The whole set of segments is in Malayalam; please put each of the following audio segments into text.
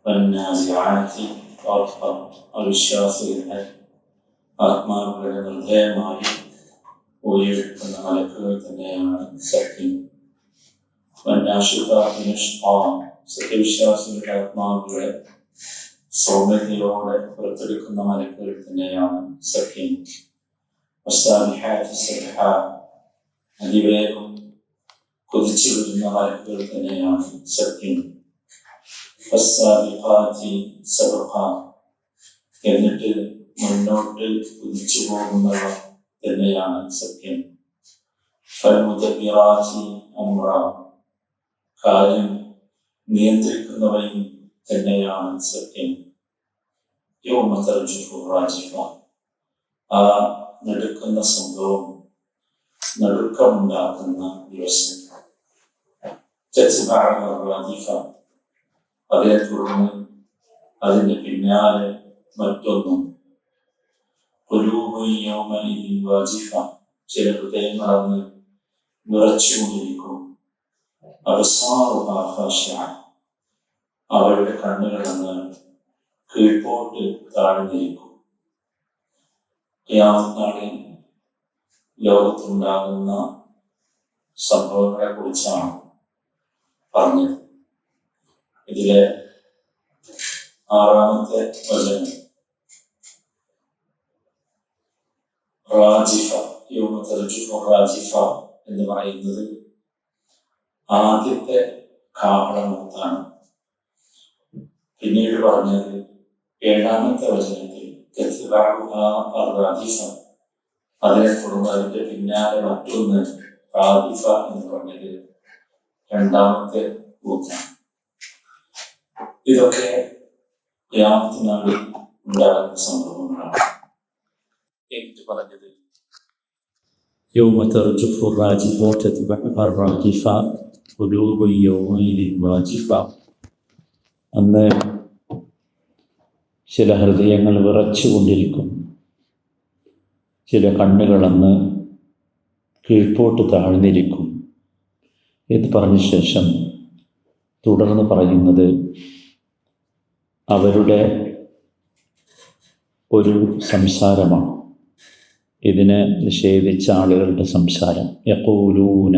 വന്നാസിആതി ഗർഖ. അവിശ്വാസികളുടെ ആത്മാക്കളുടെ നിർഭയമായി ഊരിയെടുക്കുന്ന മലക്കുകൾ തന്നെയാണ് സത്യം. വന്നാശിഖാതി നഷ്ഖാ. സത്യവിശ്വാസികളുടെ ആത്മാക്കളെ സൗമ്യതയോടെ പുറത്തെടുക്കുന്ന മലക്കുകൾ തന്നെയാണ് സത്യം. വസ്സാബിഹാതി സബ്ഹാ. അതിവേഗം കുതിച്ചു വരുന്ന മലക്കുകൾ തന്നെയാണ് സത്യം. വസ്സാബിഖാതി സബ്ഖാ. എന്നിട്ട് മുന്നോട്ട് കുതിച്ചു പോകുന്നവ തന്നെയാണ് സത്യം. ഫൽമുദബ്ബിറാതി അംറാ. കാര്യം നിയന്ത്രിക്കുന്നവയും തന്നെയാണ് സത്യം. യൗമ തർജുഫു റാജിഫ. ആ നടുക്കുന്ന സംഭവം, നടുക്കമുണ്ടാക്കുന്ന ദിവസം. തത്ബഅഹു റാജിഫ. അതിനെ തുടർന്ന് അതിന്റെ പിന്നാലെ മറ്റൊന്നും. ഖുലൂബുൻ യൗമഇദിൻ വാജിഫ. ചില ഹൃദയങ്ങളന്ന് നിറച്ചുകൊണ്ടിരിക്കും. അബ്സാറുഹാ ഖാശിഅ. അവരുടെ കണ്ണുകളെന്ന് കീഴ്പോട്ട് താഴ്ന്നിരിക്കും. ഖിയാമത്ത് നാളിൽ ലോകത്തുണ്ടാകുന്ന സംഭവങ്ങളെ കുറിച്ചാണ് പറഞ്ഞത്. ഇതിലെ 6-ാമത്തെ വചനം റാജിഫ, യൗമ തർജുഫു റാജിഫ എന്ന് പറയുന്നത് ആദ്യത്തെ കാഹളമുത്താണ്. പിന്നീട് പറഞ്ഞത് 7-ാമത്തെ വചനത്തിൽ തത്ബഅഹുഹാ അർ-റാജിഫ. അതിനെ തുടർന്ന് അതിന്റെ പിന്നാലെ മറ്റൊന്ന് റാജിഫ എന്ന് പറഞ്ഞത് 2-ാമത്തെ കൂത്താണ്. ഇതൊക്കെ ഖിയാമത്ത് നാളിൽ ഉണ്ടാകുന്ന സംഭവങ്ങളാണ്. എന്നിട്ട് പറഞ്ഞത് യൗമ തർജുഫു റാജിഫ തത്ബഅഹുഹാ അർ-റാജിഫ ഖുലൂബുൻ യൗമഇദിൻ വാജിഫ. അന്ന് ചില ഹൃദയങ്ങൾ വിറച്ചുകൊണ്ടിരിക്കും. ചില കണ്ണുകളന്ന് കീഴ്പോട്ട് താഴ്ന്നിരിക്കും എന്ന് പറഞ്ഞ ശേഷം തുടർന്ന് പറയുന്നത് അവരുടെ ഒരു സംസാരമാണ്. ഇതിനെ നിഷേധിച്ച ആളുകളുടെ സംസാരം. യഖൂലൂന.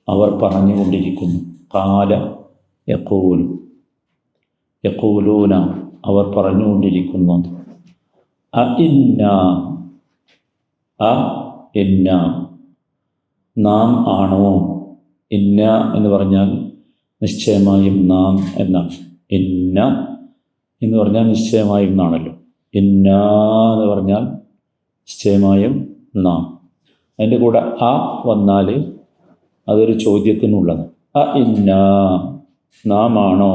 അവർ പറഞ്ഞുകൊണ്ടിരിക്കുന്നു. ഖാല യഖൂലു. യഖൂലൂന. അവർ പറഞ്ഞുകൊണ്ടിരിക്കുന്നു. ഇന്ന. നാം ആണോ? ഇന്ന എന്ന് പറഞ്ഞാൽ നിശ്ചയമായും നാം എന്നാണ്. ഇന്ന എന്ന് പറഞ്ഞാൽ നിശ്ചയമായും എന്നാണല്ലോ. ഇന്ന എന്ന് പറഞ്ഞാൽ നിശ്ചയമായും നാം. അതിൻ്റെ കൂടെ അ വന്നാൽ അതൊരു ചോദ്യത്തിനുള്ളത്. ഇന്ന, നാം ആണോ?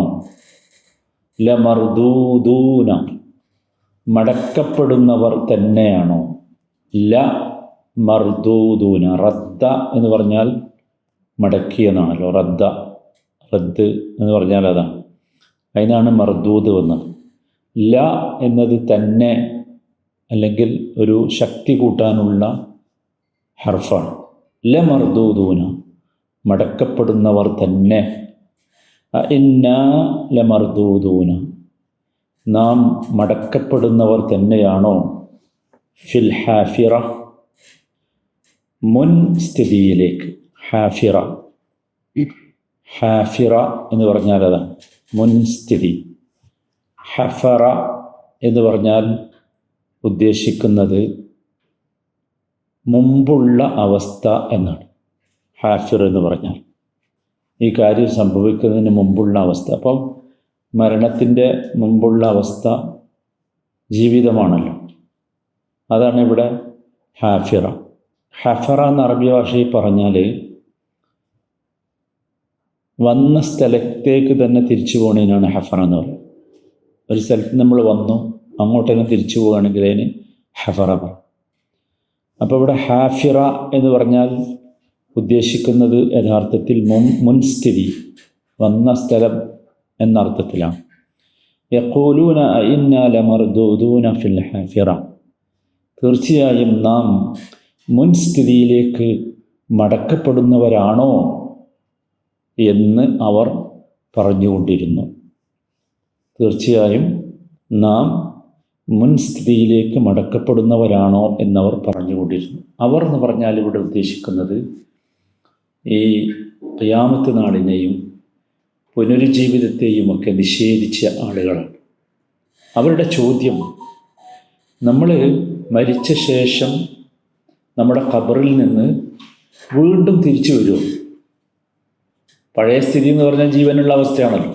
ലമർദൂദൂന. മടക്കപ്പെടുന്നവർ തന്നെയാണോ? ല മർദൂദൂന. റദ്ദ എന്ന് പറഞ്ഞാൽ മടക്കിയെന്നാണല്ലോ. റദ്ദ് എന്ന് പറഞ്ഞാൽ അതാണ്. അതിനാണ് മർദൂദ് വന്നത്. ല എന്നത് തന്നെ അല്ലെങ്കിൽ ഒരു ശക്തി കൂട്ടാനുള്ള ഹർഫാണ്. ല മർദൂദൂന. മടക്കപ്പെടുന്നവർ തന്നെ. ഇന്നാ ലമർദൂദൂന. നാം മടക്കപ്പെടുന്നവർ തന്നെയാണോ? ഫിൽ ഹാഫിറ. മുൻ സ്ഥിതിയിലേക്ക്. ഹാഫിറ. ഹാഫിറ എന്ന് പറഞ്ഞാൽ അതാണ് മുൻസ്ഥിതി. ഹഫറ എന്ന് പറഞ്ഞാൽ ഉദ്ദേശിക്കുന്നത് മുമ്പുള്ള അവസ്ഥ എന്നാണ്. ഹാഫിർ എന്ന് പറഞ്ഞാൽ ഈ കാര്യം സംഭവിക്കുന്നതിന് മുമ്പുള്ള അവസ്ഥ. അപ്പം മരണത്തിൻ്റെ മുമ്പുള്ള അവസ്ഥ ജീവിതമാണല്ലോ. അതാണ് ഇവിടെ ഹാഫിറ. ഹഫറ എന്ന് അറബി ഭാഷയിൽ പറഞ്ഞാൽ വന്ന സ്ഥലത്തേക്ക് തന്നെ തിരിച്ചു പോകുന്നതിനാണ് ഹഫറ എന്ന് പറയുന്നത്. ഒരു സ്ഥലത്ത് നമ്മൾ വന്നു അങ്ങോട്ട് തന്നെ തിരിച്ചു പോവുകയാണെങ്കിൽ അതിന് ഹഫറ പറയും. അപ്പോൾ ഇവിടെ ഹാഫിറ എന്ന് പറഞ്ഞാൽ ഉദ്ദേശിക്കുന്നത് യഥാർത്ഥത്തിൽ മുൻസ്ഥിതി, വന്ന സ്ഥലം എന്നർത്ഥത്തിലാണ്. യഖൂലൂന അഇന്നാ ലമർദൂദൂന ഫിൽ ഹാഫിറ. തീർച്ചയായും നാം മുൻസ്ഥിതിയിലേക്ക് മടക്കപ്പെടുന്നവരാണോ എന്ന് അവർ പറഞ്ഞുകൊണ്ടിരുന്നു. തീർച്ചയായും നാം മുൻ സ്ഥിതിയിലേക്ക് മടക്കപ്പെടുന്നവരാണോ എന്നവർ പറഞ്ഞുകൊണ്ടിരുന്നു. അവർ എന്ന് പറഞ്ഞാൽ ഇവിടെ ഉദ്ദേശിക്കുന്നത് ഈ ഖിയാമത്ത് നാളിനെയും പുനരുജ്ജീവിതത്തെയുമൊക്കെ നിഷേധിച്ച ആളുകളാണ്. അവരുടെ ചോദ്യം, നമ്മൾ മരിച്ച ശേഷം നമ്മുടെ ഖബറിൽ നിന്ന് വീണ്ടും തിരിച്ചു വരുമോ? പഴയ സ്ഥിതി എന്ന് പറഞ്ഞാൽ ജീവനുള്ള അവസ്ഥയാണല്ലോ,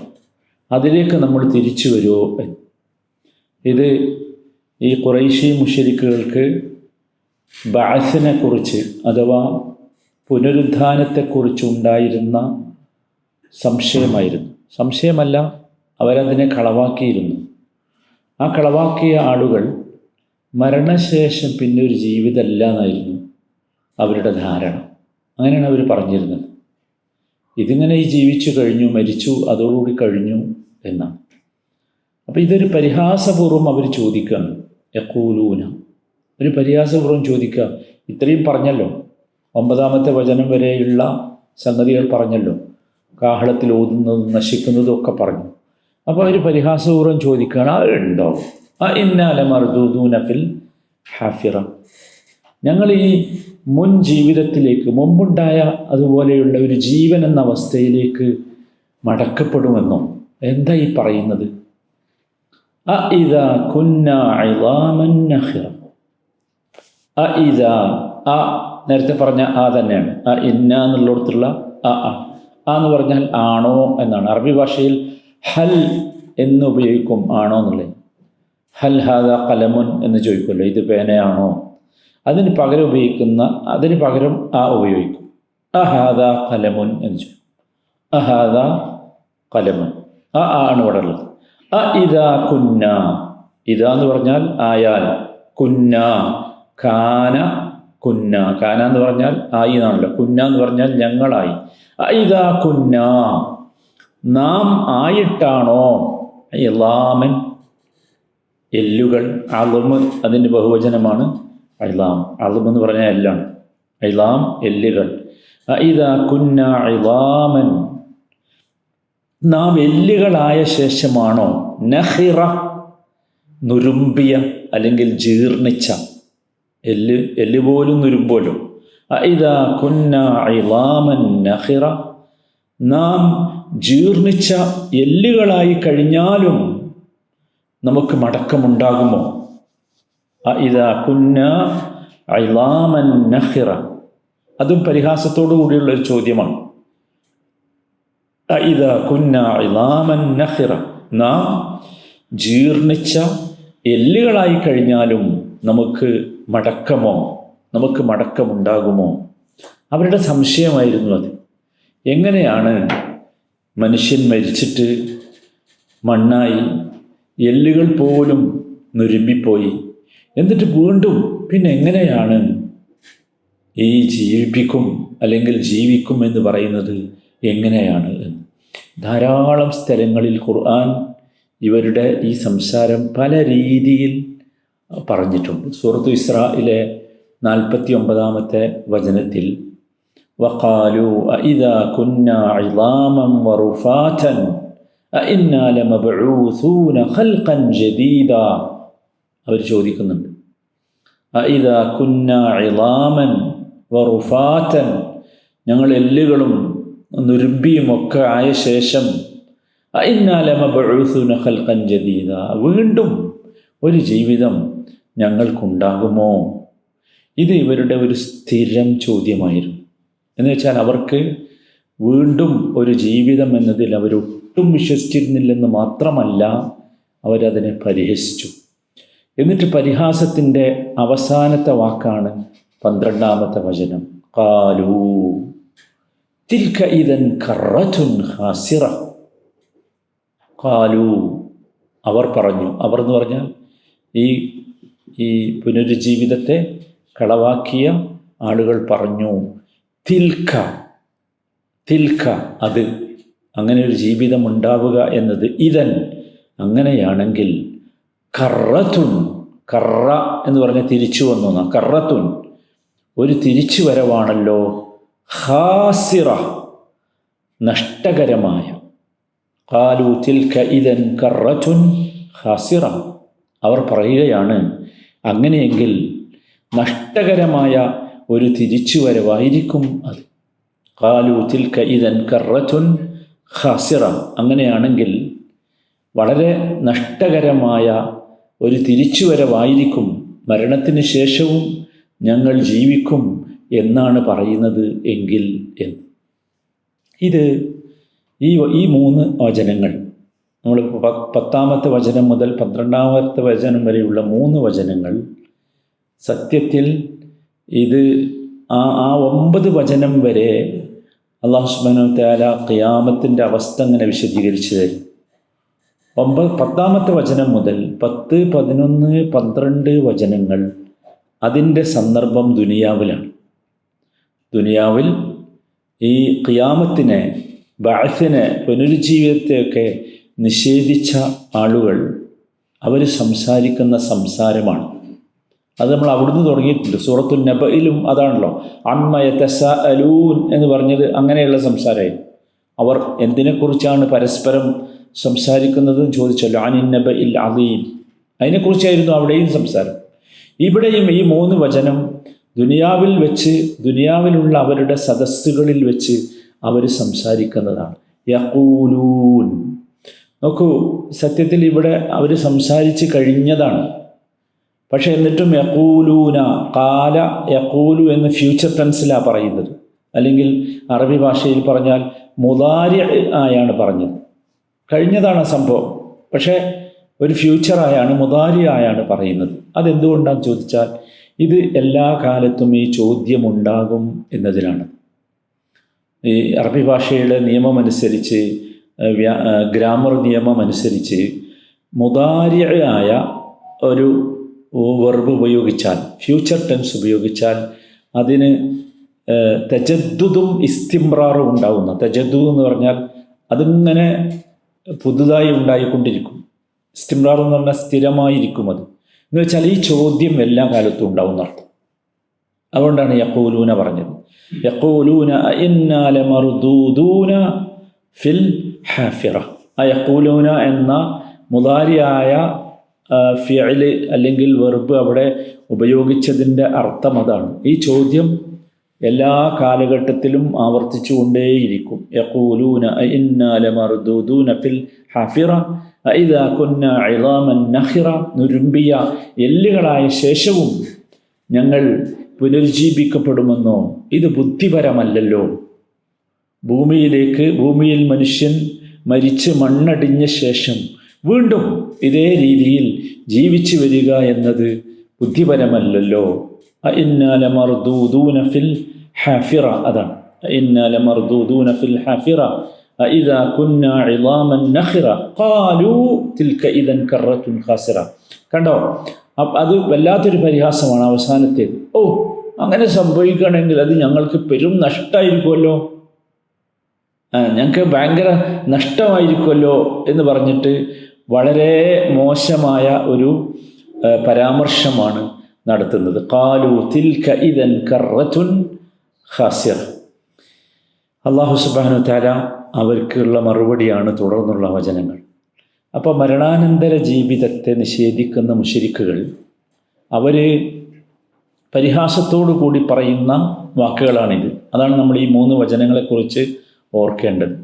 അതിലേക്ക് നമ്മൾ തിരിച്ചു വരുമോ എന്ന്. ഇത് ഈ ഖുറൈശി മുശ്രിക്കുകൾക്ക് ബഅസിനെ കുറിച്ച് അഥവാ പുനരുദ്ധാനത്തെക്കുറിച്ച് ഉണ്ടായിരുന്ന സംശയമായിരുന്നു. സംശയമല്ല, അവരതിനെ കളവാക്കിയിരുന്നു. ആ കളവാക്കിയ ആളുകൾ മരണശേഷം പിന്നെ ഒരു ജീവിതമല്ല എന്നായിരുന്നു അവരുടെ ധാരണ. അങ്ങനെയാണ് അവർ പറഞ്ഞിരുന്നത്. ഇതിങ്ങനെ ഈ ജീവിച്ചു കഴിഞ്ഞു, മരിച്ചു, അതോടുകൂടി കഴിഞ്ഞു എന്നാണ്. അപ്പോൾ ഇതൊരു പരിഹാസപൂർവ്വം അവർ ചോദിക്കുകയാണ്. യഖൂലൂന, ഒരു പരിഹാസപൂർവ്വം ചോദിക്കുക. ഇത്രയും പറഞ്ഞല്ലോ, 9-ാമത്തെ വചനം വരെയുള്ള സംഗതികൾ പറഞ്ഞല്ലോ, കാഹളത്തിൽ ഓതുന്നതും നശിക്കുന്നതും ഒക്കെ പറഞ്ഞു. അപ്പോൾ അവർ പരിഹാസപൂർവ്വം ചോദിക്കുകയാണ്, ഉണ്ടോ ഇന്നാല മർദൂദൂന ഫിൽ ഹാഫിറ, ഞങ്ങൾ ഈ മുൻ ജീവിതത്തിലേക്ക്, മുമ്പുണ്ടായ അതുപോലെയുള്ള ഒരു ജീവൻ എന്ന അവസ്ഥയിലേക്ക് മടക്കപ്പെടുമെന്നോ? എന്താ ഈ പറയുന്നത്? അഇദാ കുന്നാ ഇളാമൻ നഖിറ. അഇദാ, നേരത്തെ പറഞ്ഞ തന്നെയാണ്. ഇന്ന എന്നുള്ളിടത്തുള്ള എന്ന് പറഞ്ഞാൽ ആണോ എന്നാണ്. അറബി ഭാഷയിൽ ഹൽ എന്ന് ഉപയോഗിക്കും, ആണോ എന്നുള്ളത്. ഹൽ ഹാദ ഖലമുൻ എന്ന് ചോദിക്കുമല്ലോ, ഇത് പേനയാണോ? അതിന് പകരം ഉപയോഗിക്കും. അഹാദ ഖലമുൻ എന്ന് ചോദിക്കും. അഹാദ ഖലമുൻ, ആണ് ഇവിടെ ഉള്ളത്. ഇതാ കുന്ന, ഇതാ എന്ന് പറഞ്ഞാൽ ആയാൽ, കുന്ന കാന, കുന്ന കാന എന്ന് പറഞ്ഞാൽ ആയി എന്നാണല്ലോ, കുന്ന എന്ന് പറഞ്ഞാൽ ഞങ്ങളായി. ഇതാ കുന്ന, നാം ആയിട്ടാണോ, ഇളാമൻ എല്ലുകൾ, അളുമ് അതിൻ്റെ ബഹുവചനമാണ് ഇളാം. അളുമ് എന്ന് പറഞ്ഞാൽ എല്ലാണ്, ഇളാം എല്ലുകൾ. ഇതാ കുന്ന ഇളാമൻ, നാം എല്ലുകളായ ശേഷമാണോ, നഖിറ നുരുമ്പിയ അല്ലെങ്കിൽ ജീർണിച്ച, എല്ല് പോലും നുരുമ്പോലോ. ഇദാ കുന്ന ഇളാമൻ നഖിറ, നാം ജീർണിച്ച എല്ലുകളായി കഴിഞ്ഞാലും നമുക്ക് മടക്കമുണ്ടാകുമോ? ഇദാ കുന്ന ഇളാമൻ നഖിറ, അതും പരിഹാസത്തോടു കൂടിയുള്ളൊരു ചോദ്യമാണ്. ഇദാ കുന്ന ഇളാമൻ നഖിറ, നാം ജീർണിച്ച എല്ലുകളായി കഴിഞ്ഞാലും നമുക്ക് മടക്കമുണ്ടാകുമോ? അവരുടെ സംശയമായിരുന്നു അത്. എങ്ങനെയാണ് മനുഷ്യൻ മരിച്ചിട്ട് മണ്ണായി, എല്ലുകൾ പോലും നുരുമ്പിപ്പോയി, എന്നിട്ട് വീണ്ടും പിന്നെ എങ്ങനെയാണ് ഈ ജീവിക്കും എന്ന് പറയുന്നത് എങ്ങനെയാണ്? ധാരാളം സ്ഥലങ്ങളിൽ ഖുർആൻ ഇവരുടെ ഈ സംസാരം പല രീതിയിൽ പറഞ്ഞിട്ടുണ്ട്. സൂറത്തു ഇസ്രായിലെ 49-ാമത്തെ വചനത്തിൽ വഖാലു അഇദാ കുന്നാ ഇളാമൻ വറുഫാതൻ അഇന്നാ ലമബ്ഊസൂന ഖൽഖൻ ജദീദാ, അവർ ചോദിക്കുന്നുണ്ട്. അഇദാ കുന്നാ ഇളാമൻ വറുഫാതൻ, ഞങ്ങൾ എല്ലുകളും നുരുമ്പിയും ഒക്കെ ആയ ശേഷം അഇന്നാ ലമബ്ഊസൂന ഖൽഖൻ ജദീദാ, വീണ്ടും ഒരു ജീവിതം ഞങ്ങൾക്കുണ്ടാകുമോ? ഇത് ഇവരുടെ ഒരു സ്ഥിരം ചോദ്യമായിരുന്നു. എന്ന് വെച്ചാൽ അവർക്ക് വീണ്ടും ഒരു ജീവിതം എന്നതിൽ അവരൊട്ടും വിശ്വസിച്ചിരുന്നില്ലെന്ന് മാത്രമല്ല, അവരതിനെ പരിഹസിച്ചു. എന്നിട്ട് പരിഹാസത്തിൻ്റെ അവസാനത്തെ വാക്കാണ് 12-ാമത്തെ വചനം. ഖാലൂ തിൽക ഇദൻ കറത്തുൻ ഖാസിറ. ഖാലൂ, അവർ പറഞ്ഞു, അവർ എന്ന് പറഞ്ഞാൽ ഈ പുനരുജ്ജീവിതത്തെ കളവാക്കിയ ആളുകൾ പറഞ്ഞു, തിൽക്ക അത്, അങ്ങനെ ഒരു ജീവിതം ഉണ്ടാവുക എന്നത്, ഇതൻ അങ്ങനെയാണെങ്കിൽ, കറത്തുൻ, കറ എന്ന് പറഞ്ഞാൽ തിരിച്ചു വന്നു, കറത്തുൻ ഒരു തിരിച്ചു വരവാണല്ലോ, ഖാസിറ നഷ്ടകരമായ, ഖാലൂ തിൽക ഇദൻ കറത്തുൻ ഖാസിറ. അവർ പറയുകയാണ്, അങ്ങനെയെങ്കിൽ നഷ്ടകരമായ ഒരു തിരിച്ചുവരവായിരിക്കും അത്. ഖാലൂ തിൽക ഇദൻ കറത്തുൻ ഖാസിറ. അങ്ങനെയാണെങ്കിൽ വളരെ നഷ്ടകരമായ ഒരു തിരിച്ചുവരവായിരിക്കും, മരണത്തിന് ശേഷവും ഞങ്ങൾ ജീവിക്കും എന്നാണ് പറയുന്നത് എങ്കിൽ എന്ന്. ഇത് ഈ 3 വചനങ്ങൾ, നമ്മൾ 10ാമത്തെ വചനം മുതൽ 12ാമത്തെ വചനം വരെയുള്ള 3 വചനങ്ങൾ സത്യത്തിൽ ഇത് ആ 9 വചനം വരെ അല്ലാഹു സുബ്ഹാനഹു വ തആല ഖിയാമത്തിൻ്റെ അവസ്ഥ അങ്ങനെ വിശദീകരിച്ചു തരും. 10ാമത്തെ വചനം മുതൽ 10, 11, 12 വചനങ്ങൾ അതിൻ്റെ സന്ദർഭം ദുനിയാവിലാണ്. ദുനിയാവിൽ ഈ ഖിയാമത്തിനെ, ബഅസിനെ, പുനരുജ്ജീവിതത്തെയൊക്കെ നിഷേധിച്ച ആളുകൾ അവർ സംസാരിക്കുന്ന സംസാരമാണ്. അത് നമ്മൾ അവിടുന്ന് തുടങ്ങിയിട്ടുണ്ട്. സൂറത്തുൻ നബയിലും അതാണല്ലോ, അമ്മ യതസാഅലൂൻ എന്ന് പറഞ്ഞത് അങ്ങനെയുള്ള സംസാരമായി. അവർ എന്തിനെക്കുറിച്ചാണ് പരസ്പരം സംസാരിക്കുന്നതെന്ന് ചോദിച്ചല്ലോ, അനിൻ നബഇൽ അദീം, അതിനെക്കുറിച്ചായിരുന്നു അവിടെയും സംസാരം. ഇവിടെയും ഈ 3 വചനം ദുനിയാവിൽ വെച്ച്, ദുനിയാവിലുള്ള അവരുടെ സദസ്സുകളിൽ വെച്ച് അവർ സംസാരിക്കുന്നതാണ്. യഖൂലൂൻ, നോക്കൂ, സത്യത്തിൽ ഇവിടെ അവർ സംസാരിച്ച് കഴിഞ്ഞതാണ്. പക്ഷേ എന്നിട്ടും യഖൂലൂന, ഖാല യഖൂലു എന്ന് ഫ്യൂച്ചർ ടെൻസിലാണ് പറയുന്നത്. അല്ലെങ്കിൽ അറബി ഭാഷയിൽ പറഞ്ഞാൽ മുദാരി ആയാണ് പറഞ്ഞത്. കഴിഞ്ഞതാണ് സംഭവം, പക്ഷേ ഒരു ഫ്യൂച്ചറായാണ്, മുദാരി ആയാണ് പറയുന്നത്. അതെന്തുകൊണ്ടാണെന്ന് ചോദിച്ചാൽ ഇത് എല്ലാ കാലത്തും ഈ ചോദ്യമുണ്ടാകും എന്നതിലാണ്. ഈ അറബി ഭാഷയുടെ നിയമമനുസരിച്ച്, ഗ്രാമർ നിയമമനുസരിച്ച് മുദാരി ആയ ഒരു വെർബ് ഉപയോഗിച്ചാൽ, ഫ്യൂച്ചർ ടെൻസ് ഉപയോഗിച്ചാൽ അതിന് തജദ്ദുദും ഇസ്തിംറാറും ഉണ്ടാകുന്ന. തജദ്ദുദ് എന്ന് പറഞ്ഞാൽ അതിങ്ങനെ പുതുതായി ഉണ്ടായിക്കൊണ്ടിരിക്കും. ഇസ്തിംറാർ എന്ന് പറഞ്ഞാൽ സ്ഥിരമായിരിക്കും. അത് എന്ന് വെച്ചാൽ ഈ ചോദ്യം എല്ലാ കാലത്തും ഉണ്ടാവുന്ന അർത്ഥം. അതുകൊണ്ടാണ് യഖൂലൂന പറഞ്ഞത്. യഖൂലൂന ഇന്നാ ലമർദൂദൂന ഫിൽ ഹാഫിറ. ആ യഖൂലൂന എന്ന മുദാരിയായ ഫിഅൽ അല്ലെങ്കിൽ വെർബ് അവിടെ ഉപയോഗിച്ചതിൻ്റെ അർത്ഥം അതാണ്. ഈ ചോദ്യം എല്ലാ കാലഘട്ടത്തിലും ആവർത്തിച്ചു കൊണ്ടേയിരിക്കും. യഖൂലൂന ഇന്നാ ലമർദൂദൂന ഫിൽ ഹാഫിറ ഇദാ കുന്നാ ഇളാമൻ നഖിറ. നുരുമ്പിയ എല്ലുകളായ ശേഷവും ഞങ്ങൾ പുനരുജ്ജീവിക്കപ്പെടുമെന്നോ? ഇത് ബുദ്ധിപരമല്ലല്ലോ. ഭൂമിയിൽ മനുഷ്യൻ മരിച്ച് മണ്ണടിഞ്ഞ ശേഷം വീണ്ടും ഇതേ രീതിയിൽ ജീവിച്ചു വരിക എന്നത് ബുദ്ധിപരമല്ലല്ലോ. ഇന്നാ ലമർദൂദൂന ഫിൽ ഹാഫിറ, അതാണ് ഇന്നാ ലമർദൂദൂന ഫിൽ ഹാഫിറ ഇദാ കുന്നാ ഇളാമൻ നഖിറ ഖാലൂ തിൽക ഇദൻ കറത്തുൻ ഖാസിറ. കണ്ടോ, അത് വല്ലാത്തൊരു പരിഹാസമാണ് അവസാനത്തേത്. ഓ, അങ്ങനെ സംഭവിക്കുകയാണെങ്കിൽ അത് ഞങ്ങൾക്ക് പെരും നഷ്ടമായിരിക്കുമല്ലോ, ഞങ്ങൾക്ക് ഭയങ്കര നഷ്ടമായിരിക്കുമല്ലോ എന്ന് പറഞ്ഞിട്ട് വളരെ മോശമായ ഒരു പരാമർശമാണ് നടത്തുന്നത്. ഖാലൂ തിൽക ഇദൻ കറത്തുൻ ഖാസിറ. അല്ലാഹു സുബ്ഹാനഹു വ തആല അവർക്കുള്ള മറുപടിയാണ് തുടർന്നുള്ള വചനങ്ങൾ. അപ്പോൾ മരണാനന്തര ജീവിതത്തെ നിഷേധിക്കുന്ന മുശ്രിക്കുകൾ അവർ പരിഹാസത്തോടു കൂടി പറയുന്ന വാക്കുകളാണിത്. അതാണ് നമ്മൾ ഈ 3 വചനങ്ങളെക്കുറിച്ച് ഓർക്കേണ്ടത്.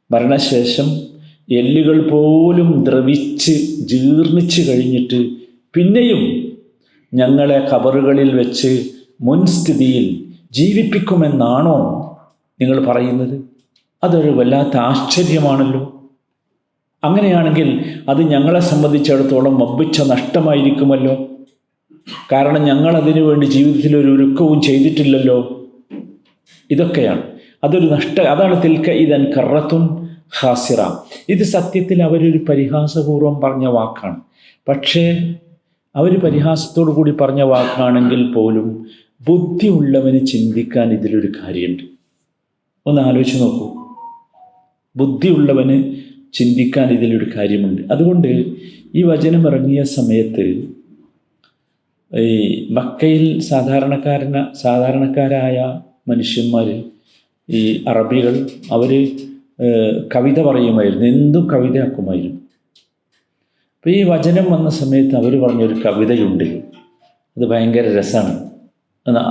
മരണശേഷം എല്ലുകൾ പോലും ദ്രവിച്ച് ജീർണിച്ച് കഴിഞ്ഞിട്ട് പിന്നെയും ഞങ്ങളെ ഖബറുകളിൽ വെച്ച് മുൻസ്ഥിതിയിൽ ജീവിപ്പിക്കുമെന്നാണോ നിങ്ങൾ പറയുന്നത്? അതൊരു വല്ലാത്ത ആശ്ചര്യമാണല്ലോ. അങ്ങനെയാണെങ്കിൽ അത് ഞങ്ങളെ സംബന്ധിച്ചിടത്തോളം വമ്പിച്ച നഷ്ടമായിരിക്കുമല്ലോ. കാരണം ഞങ്ങൾ അതിനു വേണ്ടി ജീവിതത്തിൽ ഒരു ഒരുക്കവും ചെയ്തിട്ടില്ലല്ലോ. ഇതൊക്കെയാണ് അതാണ് തിൽക ഇദൻ കറത്തുൻ ഖാസിറ. ഇത് സത്യത്തിൽ അവരൊരു പരിഹാസപൂർവ്വം പറഞ്ഞ വാക്കാണ്. പക്ഷേ അവർ പരിഹാസത്തോടു കൂടി പറഞ്ഞ വാക്കാണെങ്കിൽ പോലും ബുദ്ധിയുള്ളവന് ചിന്തിക്കാൻ ഇതിലൊരു കാര്യമുണ്ട്. ഒന്ന് ആലോചിച്ച് നോക്കൂ. ബുദ്ധിയുള്ളവന് ചിന്തിക്കാൻ ഇതിലൊരു കാര്യമുണ്ട്. അതുകൊണ്ട് ഈ വചനം ഇറങ്ങിയ സമയത്ത് ഈ മക്കയിൽ സാധാരണക്കാരായ മനുഷ്യന്മാർ, ഈ അറബികൾ, അവർ കവിത പറയുമായിരുന്നു, എന്തും കവിതയാക്കുമായിരുന്നു. അപ്പോൾ ഈ വചനം വന്ന സമയത്ത് അവർ പറഞ്ഞൊരു കവിതയുണ്ട്, അത് ഭയങ്കര രസമാണ്.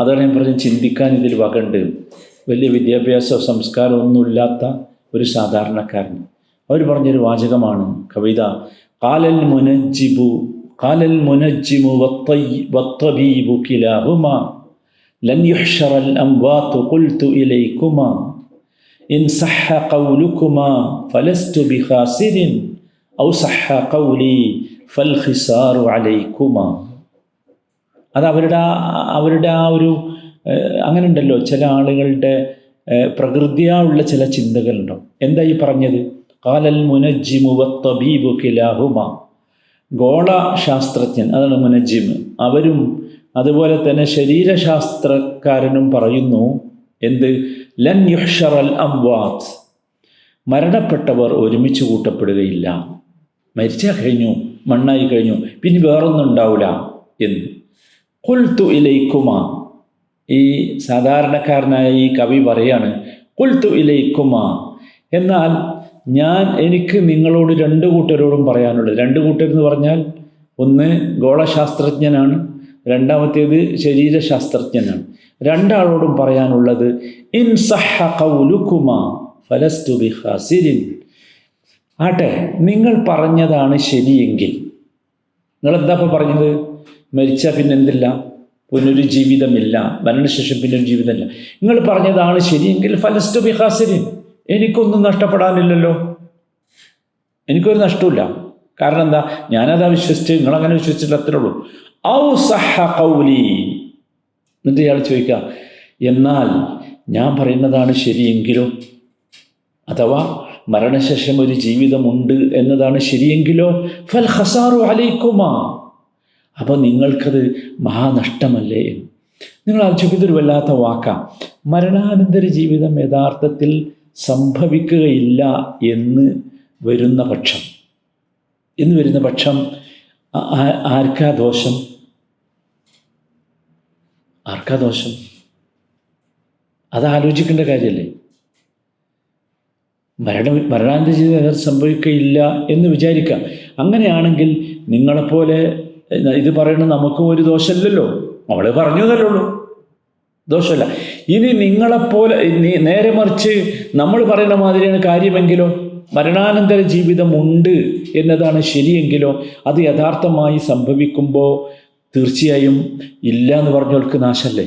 അതാണ് ഞാൻ പറഞ്ഞ് ചിന്തിക്കാൻ ഇതിൽ വകണ്ട്. വലിയ വിദ്യാഭ്യാസ സംസ്കാരം ഒന്നുമില്ലാത്ത ഒരു സാധാരണക്കാരൻ അവർ പറഞ്ഞൊരു വാചകമാണ് കവിത. ഖാലൽ മുനജ്ജിമു വത്തബീബു കിലാഹുമാ ലൻ യുഹ്ശറൽ അംവാതു ഖുൽതു ഇലൈകുമാ ഇൻ സഹ്ഹ ഖൗലുകുമാ ഫലസ്തു ബിഖാസിരിൻ ഔ സഹ്ഹ ഖൗലി ഫൽ ഖിസാറു അലൈകുമാ. അത് അവരുടെ ആ ഒരു അങ്ങനെ ഉണ്ടല്ലോ, ചില ആളുകളുടെ പ്രകൃതിയായുള്ള ചില ചിന്തകളുണ്ടാവും. എന്താ ഈ പറഞ്ഞത്? ഖാലൽ മുനജ്ജിമു വത്തബീബു കിലാഹുമാ. ഗോളശാസ്ത്രജ്ഞൻ, അതാണ് മുനജ്ജിം, അവരും അതുപോലെ തന്നെ ശരീരശാസ്ത്രക്കാരനും പറയുന്നു എന്ത്? ലൻ യുഹ്ശറൽ അംവാത്ത്, മരണപ്പെട്ടവർ ഒരുമിച്ച് കൂട്ടപ്പെടുകയില്ല. മരിച്ചാൽ കഴിഞ്ഞു, മണ്ണായി കഴിഞ്ഞു, പിന്നെ വേറൊന്നും ഉണ്ടാവില്ല എന്ന്. ഖുൽതു ഇലൈക്കുമാ, ഈ സാധാരണക്കാരനായ ഈ കവി പറയാണ് ഖുൽതു ഇലൈക്കുമാ, എന്നാൽ എനിക്ക് നിങ്ങളോട് രണ്ട് കൂട്ടരോടും പറയാനുള്ളത്. രണ്ട് കൂട്ടരെന്ന് പറഞ്ഞാൽ ഒന്ന് ഗോളശാസ്ത്രജ്ഞനാണ്, രണ്ടാമത്തേത് ശരീരശാസ്ത്രജ്ഞനാണ്. രണ്ടാളോടും പറയാനുള്ളത് ഇൻ സഹ്ഹ ഖൗലുകുമാ ഫലസ്തു ബിഖാസിരിൻ. ആട്ടെ, നിങ്ങൾ പറഞ്ഞതാണ് ശരിയെങ്കിൽ, നിങ്ങളെന്താ ഇപ്പോൾ പറഞ്ഞത്? മരിച്ചാൽ പിന്നെ എന്തില്ല, പുനരു ജീവിതമില്ല, മരണശേഷം പിന്നെ ഒരു ജീവിതമില്ല. നിങ്ങൾ പറഞ്ഞതാണ് ശരിയെങ്കിൽ ഫലസ്തു ബിഖാസിരിൻ, എനിക്കൊന്നും നഷ്ടപ്പെടാനില്ലല്ലോ, എനിക്കൊരു നഷ്ടമില്ല. കാരണം എന്താ? ഞാനതാ വിശ്വസിച്ച്, നിങ്ങളങ്ങനെ വിശ്വസിച്ചിട്ട് അത്രേ ഉള്ളൂ. ഔ സഹ്ഹ ഖൗലി, എന്നിട്ട് ഇയാൾ ചോദിക്കുക, എന്നാൽ ഞാൻ പറയുന്നതാണ് ശരിയെങ്കിലോ, അഥവാ മരണശേഷം ഒരു ജീവിതമുണ്ട് എന്നതാണ് ശരിയെങ്കിലോ ഫൽ ഖസാറു അലൈക്കുമാ, അപ്പോൾ നിങ്ങൾക്കത് മഹാനഷ്ടമല്ലേ എന്ന്. നിങ്ങൾ ആലോചിക്കുന്നതൊരു വല്ലാത്ത വാക്കാണ്. മരണാനന്തര ജീവിതം യഥാർത്ഥത്തിൽ സംഭവിക്കുകയില്ല എന്ന് വരുന്ന പക്ഷം ആർക്കാ ദോഷം? അത് ആലോചിക്കേണ്ട കാര്യമല്ലേ? മരണാനന്തര ജീവിതം സംഭവിക്കുകയില്ല എന്ന് വിചാരിക്കുക. അങ്ങനെയാണെങ്കിൽ നിങ്ങളെപ്പോലെ ഇത് പറയുന്നത് നമുക്കും ഒരു ദോഷമില്ലല്ലോ, അവളെ പറഞ്ഞു എന്നല്ലേ ഉള്ളൂ, ദോഷമല്ല. ഇനി നിങ്ങളെപ്പോലെ നേരെ മറിച്ച് നമ്മൾ പറയുന്ന മാതിരിയാണ് കാര്യമെങ്കിലോ, മരണാനന്തര ജീവിതമുണ്ട് എന്നതാണ് ശരിയെങ്കിലോ, അത് യഥാർത്ഥമായി സംഭവിക്കുമ്പോൾ തീർച്ചയായും ഇല്ല എന്ന് പറഞ്ഞവർക്ക് നാശമല്ലേ?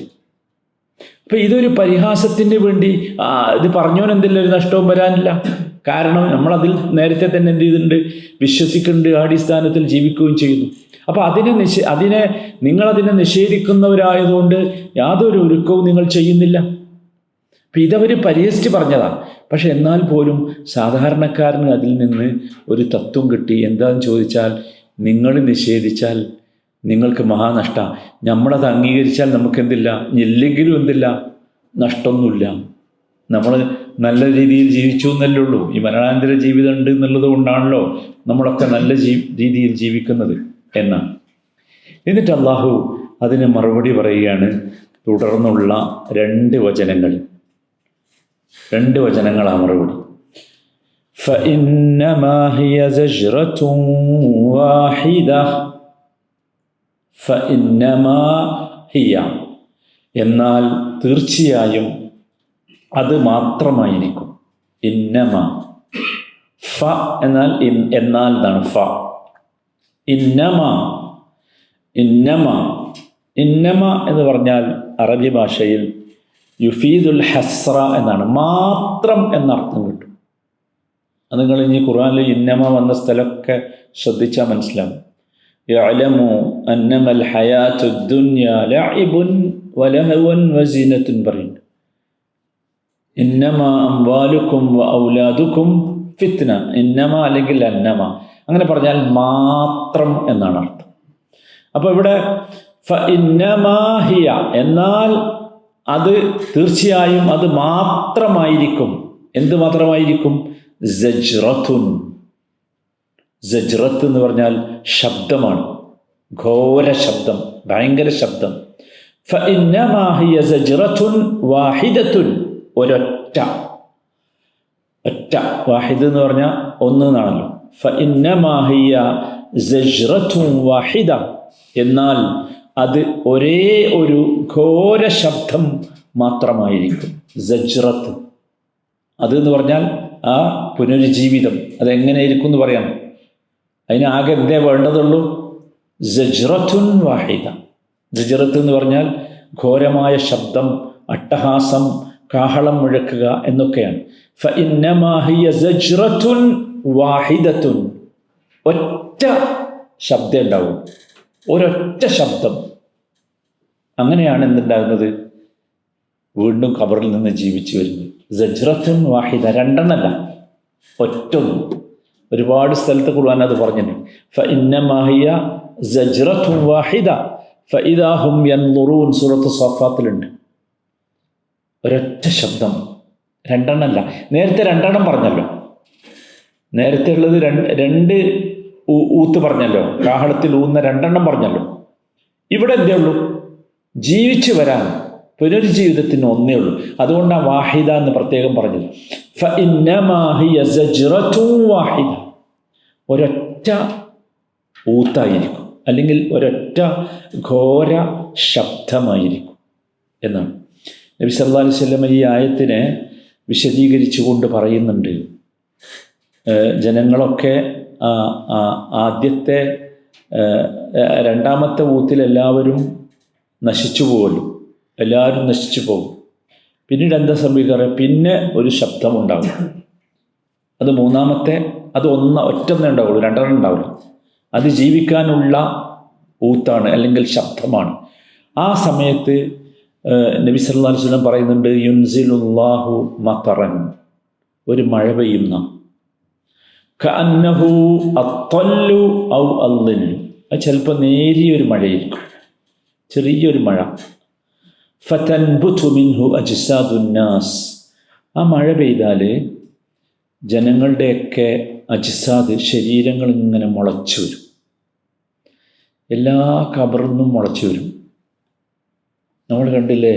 അപ്പം ഇതൊരു പരിഹാസത്തിന് വേണ്ടി ഇത് പറഞ്ഞോനെന്തില്ല, ഒരു നഷ്ടവും വരാനില്ല. കാരണം നമ്മളതിൽ നേരത്തെ തന്നെ എന്ത് ചെയ്തിട്ടുണ്ട്? വിശ്വസിക്കുന്നുണ്ട്, അടിസ്ഥാനത്തിൽ ജീവിക്കുകയും ചെയ്യുന്നു. അപ്പോൾ നിങ്ങളതിനെ നിഷേധിക്കുന്നവരായതുകൊണ്ട് യാതൊരു ഒരുക്കവും നിങ്ങൾ ചെയ്യുന്നില്ല. അപ്പം ഇതവർ പരിഹസിച്ച് പറഞ്ഞതാണ്. പക്ഷെ എന്നാൽ പോലും സാധാരണക്കാരന് അതിൽ നിന്ന് ഒരു തത്വം കിട്ടി. എന്താണെന്ന് ചോദിച്ചാൽ, നിങ്ങൾ നിഷേധിച്ചാൽ നിങ്ങൾക്ക് മഹാനഷ്ട, നമ്മളത് അംഗീകരിച്ചാൽ നമുക്കെന്തില്ല, ഇല്ലെങ്കിലും എന്തില്ല, നഷ്ടമൊന്നുമില്ല. നമ്മൾ നല്ല രീതിയിൽ ജീവിച്ചു എന്നല്ലേ ഉള്ളൂ. ഈ മരണാനന്തര ജീവിതം ഉണ്ട് എന്നുള്ളത് കൊണ്ടാണല്ലോ നമ്മളൊക്കെ നല്ല രീതിയിൽ ജീവിക്കുന്നത് എന്നാണ്. എന്നിട്ട് അള്ളാഹു അതിന് മറുപടി പറയുകയാണ്. തുടർന്നുള്ള രണ്ട് വചനങ്ങളാണ് മറുപടി. فإنما هي زجرة واحدة فإنما هي, എന്നാൽ തീർച്ചയായും അത് മാത്രമായിരിക്കും. ഇന്നമ, ഫ എന്നാൽ എന്നാൽ എന്നാണ് ഫ. ഇന്നമ എന്ന് പറഞ്ഞാൽ അറബി ഭാഷയിൽ യുഫീദുൽ ഹസ്ര എന്നാണ്, മാത്രം എന്നർത്ഥം കിട്ടും. അത് നിങ്ങൾ ഇനി ഖുർആനിൽ ഇന്നമ വന്ന സ്ഥലമൊക്കെ ശ്രദ്ധിച്ചാൽ മനസ്സിലാവും. യഅലമു അന്നമൽ ഹയാത്തുദ് ദുനിയ ലഅബുൻ വലഹവൻ വസീനത്തുൻ പറയുന്നു. ഇന്നമ അംവാലുക്കും വ ഔലാദുക്കും ഫിത്ന. ഇന്നമ അല്ലെങ്കിൽ അന്നമ അങ്ങനെ പറഞ്ഞാൽ മാത്രം എന്നാണ് അർത്ഥം. അപ്പോൾ ഇവിടെ ഫഇന്നമാ ഹിയ, എന്നാൽ അത് തീർച്ചയായും അത് മാത്രമായിരിക്കും. എന്ത് മാത്രമായിരിക്കും? സജ്റത്തുൻ. സജ്റത്ത് എന്ന് പറഞ്ഞാൽ ശബ്ദമാണ്, ഘോര ശബ്ദം, ഭയങ്കര ശബ്ദം. ഫഇന്നമാ ഹിയ സജ്റത്തുൻ വാഹിദത്തുൻ, ഒരൊറ്റ ഒരൊറ്റ, വാഹിദ് എന്ന് പറഞ്ഞാൽ ഒന്ന് എന്നാണല്ലോ. ഫഇന്നമാ ഹിയ സജ്റത്തുൻ വാഹിദ, എന്നാൽ അത് ഒരേ ഒരു ഘോര ശബ്ദം മാത്രമായിരിക്കും. സജ്റത്ത് അത് എന്ന് പറഞ്ഞാൽ ആ പുനരുജ്ജീവിതം അതെങ്ങനെയിരിക്കും എന്ന് പറയാം. അതിന് ആകെ എന്തേ വേണ്ടതുള്ളൂ? സജ്റത്തുൻ വാഹിദ. സജ്റത്ത് എന്ന് പറഞ്ഞാൽ ഘോരമായ ശബ്ദം, അട്ടഹാസം, കാഹളം മുഴക്കുക എന്നൊക്കെയാണ്. ഫഇന്നമാ ഹിയ സജ്റത്തുൻ വാഹിദത്തുൻ, ഒറ്റ ശബ്ദം ഉണ്ടാവും, ഒരൊറ്റ ശബ്ദം. അങ്ങനെയാണ് എന്തുണ്ടാകുന്നത്? വീണ്ടും ഖബറിൽ നിന്ന് ജീവിച്ചു വരുന്നത്. സജ്റത്തുൻ വാഹിദ, രണ്ടെണ്ണല്ല, ഒറ്റൊന്നും. ഒരുപാട് സ്ഥലത്ത് ഖുർആൻ അത് പറഞ്ഞിട്ടുണ്ട്. ഫഇന്നമാ ഹിയ സജ്റത്തുൻ വാഹിദ ഫഇദാ ഹും യൻളുറൂൻ, സൂറത്ത് സ്വഫാത്തിലുണ്ട്. ഒരൊറ്റ ശബ്ദം, രണ്ടെണ്ണല്ല. നേരത്തെ രണ്ടെണ്ണം പറഞ്ഞല്ലോ, നേരത്തെ ഉള്ളത് രണ്ട് ഊത്ത് പറഞ്ഞല്ലോ, കാഹളത്തിൽ ഊന്ന രണ്ടെണ്ണം പറഞ്ഞല്ലോ. ഇവിടെ എന്തേ ഉള്ളൂ? ജീവിച്ചു വരാൻ പുനരുജ്ജീവിതത്തിന് ഒന്നേ ഉള്ളൂ. അതുകൊണ്ടാണ് വാഹിദ എന്ന് പ്രത്യേകം പറഞ്ഞത്. ഫഇന്നമാ ഹിയ സജ്റത്തുൻ വാഹിദ, ഒരൊറ്റ ഊത്തായിരിക്കും, അല്ലെങ്കിൽ ഒരൊറ്റ ഘോര ശബ്ദമായിരിക്കും എന്നാണ്. നബി സല്ലല്ലാഹു അലൈഹി വസല്ലം ഈ ആയത്തിനെ വിശദീകരിച്ചുകൊണ്ട് പറയുന്നുണ്ട്, ജനങ്ങളൊക്കെ ആദ്യത്തെ രണ്ടാമത്തെ ഊത്തിൽ എല്ലാവരും നശിച്ചു പോകുമല്ലോ, എല്ലാവരും നശിച്ചു പോകും. പിന്നീട് എന്താ സംഭവിക്കാറ്? പിന്നെ ഒരു ശബ്ദമുണ്ടാകും. അത് മൂന്നാമത്തെ, അത് ഒറ്റൊന്നേ ഉണ്ടാവുള്ളൂ, രണ്ടെണ്ണം ഉണ്ടാവില്ല. അത് ജീവിക്കാനുള്ള ഊത്താണ്, അല്ലെങ്കിൽ ശബ്ദമാണ്. ആ സമയത്ത് നബി സല്ലല്ലാഹു അലൈഹി വസല്ലം പറയുന്നുണ്ട്, യുൻസിലുല്ലാഹു മതറൻ, ഒരു മഴ പെയ്യുന്ന, കഅന്നഹു അത്തല്ലു ഔ അല്ലില്ലു, അത് ചിലപ്പോൾ നേരിയൊരു മഴയായിരിക്കും, ചെറിയൊരു മഴ. ഫതൻബുതു മിൻഹു അജ്സാദുന്നാസ്, ആ മഴ പെയ്താൽ ജനങ്ങളുടെയൊക്കെ അജ്സാദ്, ശരീരങ്ങൾ ഇങ്ങനെ മുളച്ചു വരും. എല്ലാ ഖബറിൽ നിന്നും മുളച്ചു വരും. നമ്മൾ കണ്ടില്ലേ,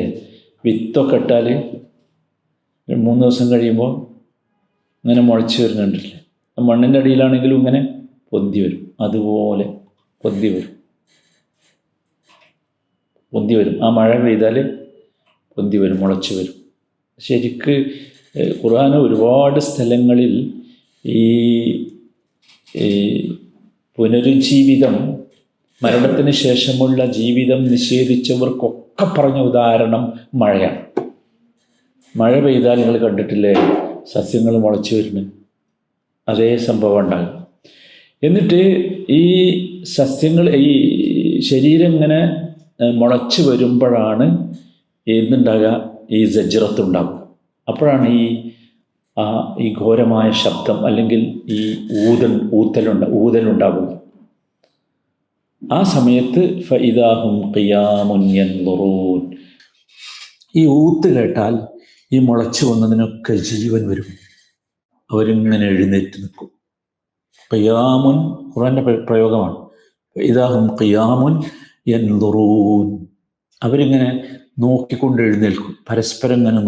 വിത്തൊക്കെ ഇട്ടാൽ 3 ദിവസം കഴിയുമ്പോൾ ഇങ്ങനെ മുളച്ചു വരുന്നുണ്ടല്ലേ. മണ്ണിൻ്റെ അടിയിലാണെങ്കിലും ഇങ്ങനെ പൊന്തി വരും, അതുപോലെ പൊന്തി വരും. ആ മഴ പെയ്താൽ പൊന്തി വരും, മുളച്ചു വരും. ശരിക്ക് ഖുർആൻ ഒരുപാട് സ്ഥലങ്ങളിൽ ഈ പുനരുജ്ജീവിതം, മരണത്തിന് ശേഷമുള്ള ജീവിതം നിഷേധിച്ചവർക്കൊക്കെ പറഞ്ഞ ഉദാഹരണം മഴയാണ്. മഴ പെയ്താൽ നിങ്ങൾ കണ്ടിട്ടില്ലേ, സസ്യങ്ങൾ മുളച്ചു വരുന്നു, അതേ സംഭവം ഉണ്ടാകും. എന്നിട്ട് ഈ സസ്യങ്ങൾ, ഈ ശരീരം ഇങ്ങനെ മുളച്ചു വരുമ്പോഴാണ് എന്തുണ്ടാകുക? ഈ സജ്റത്തുണ്ടാകുക. അപ്പോഴാണ് ഈ ഘോരമായ ശബ്ദം, അല്ലെങ്കിൽ ഈ ഊതലുണ്ടാകുക. ആ സമയത്ത് ഫഇദാ ഹും ഖിയാമുൻ യൻളുറൂൻ, ഈ ഊത്ത് കേട്ടാൽ ഈ മുളച്ചു വന്നതിനൊക്കെ ജീവൻ വരും. അവരിങ്ങനെ എഴുന്നേറ്റ് നിൽക്കും. ഖിയാമുൻ ഖുർആൻ്റെ പ്രയോഗമാണ്. ഫഇദാ ഹും ഖിയാമുൻ യൻളുറൂൻ, അവരിങ്ങനെ നോക്കിക്കൊണ്ട് എഴുന്നേൽക്കും, പരസ്പരം ഇങ്ങനെ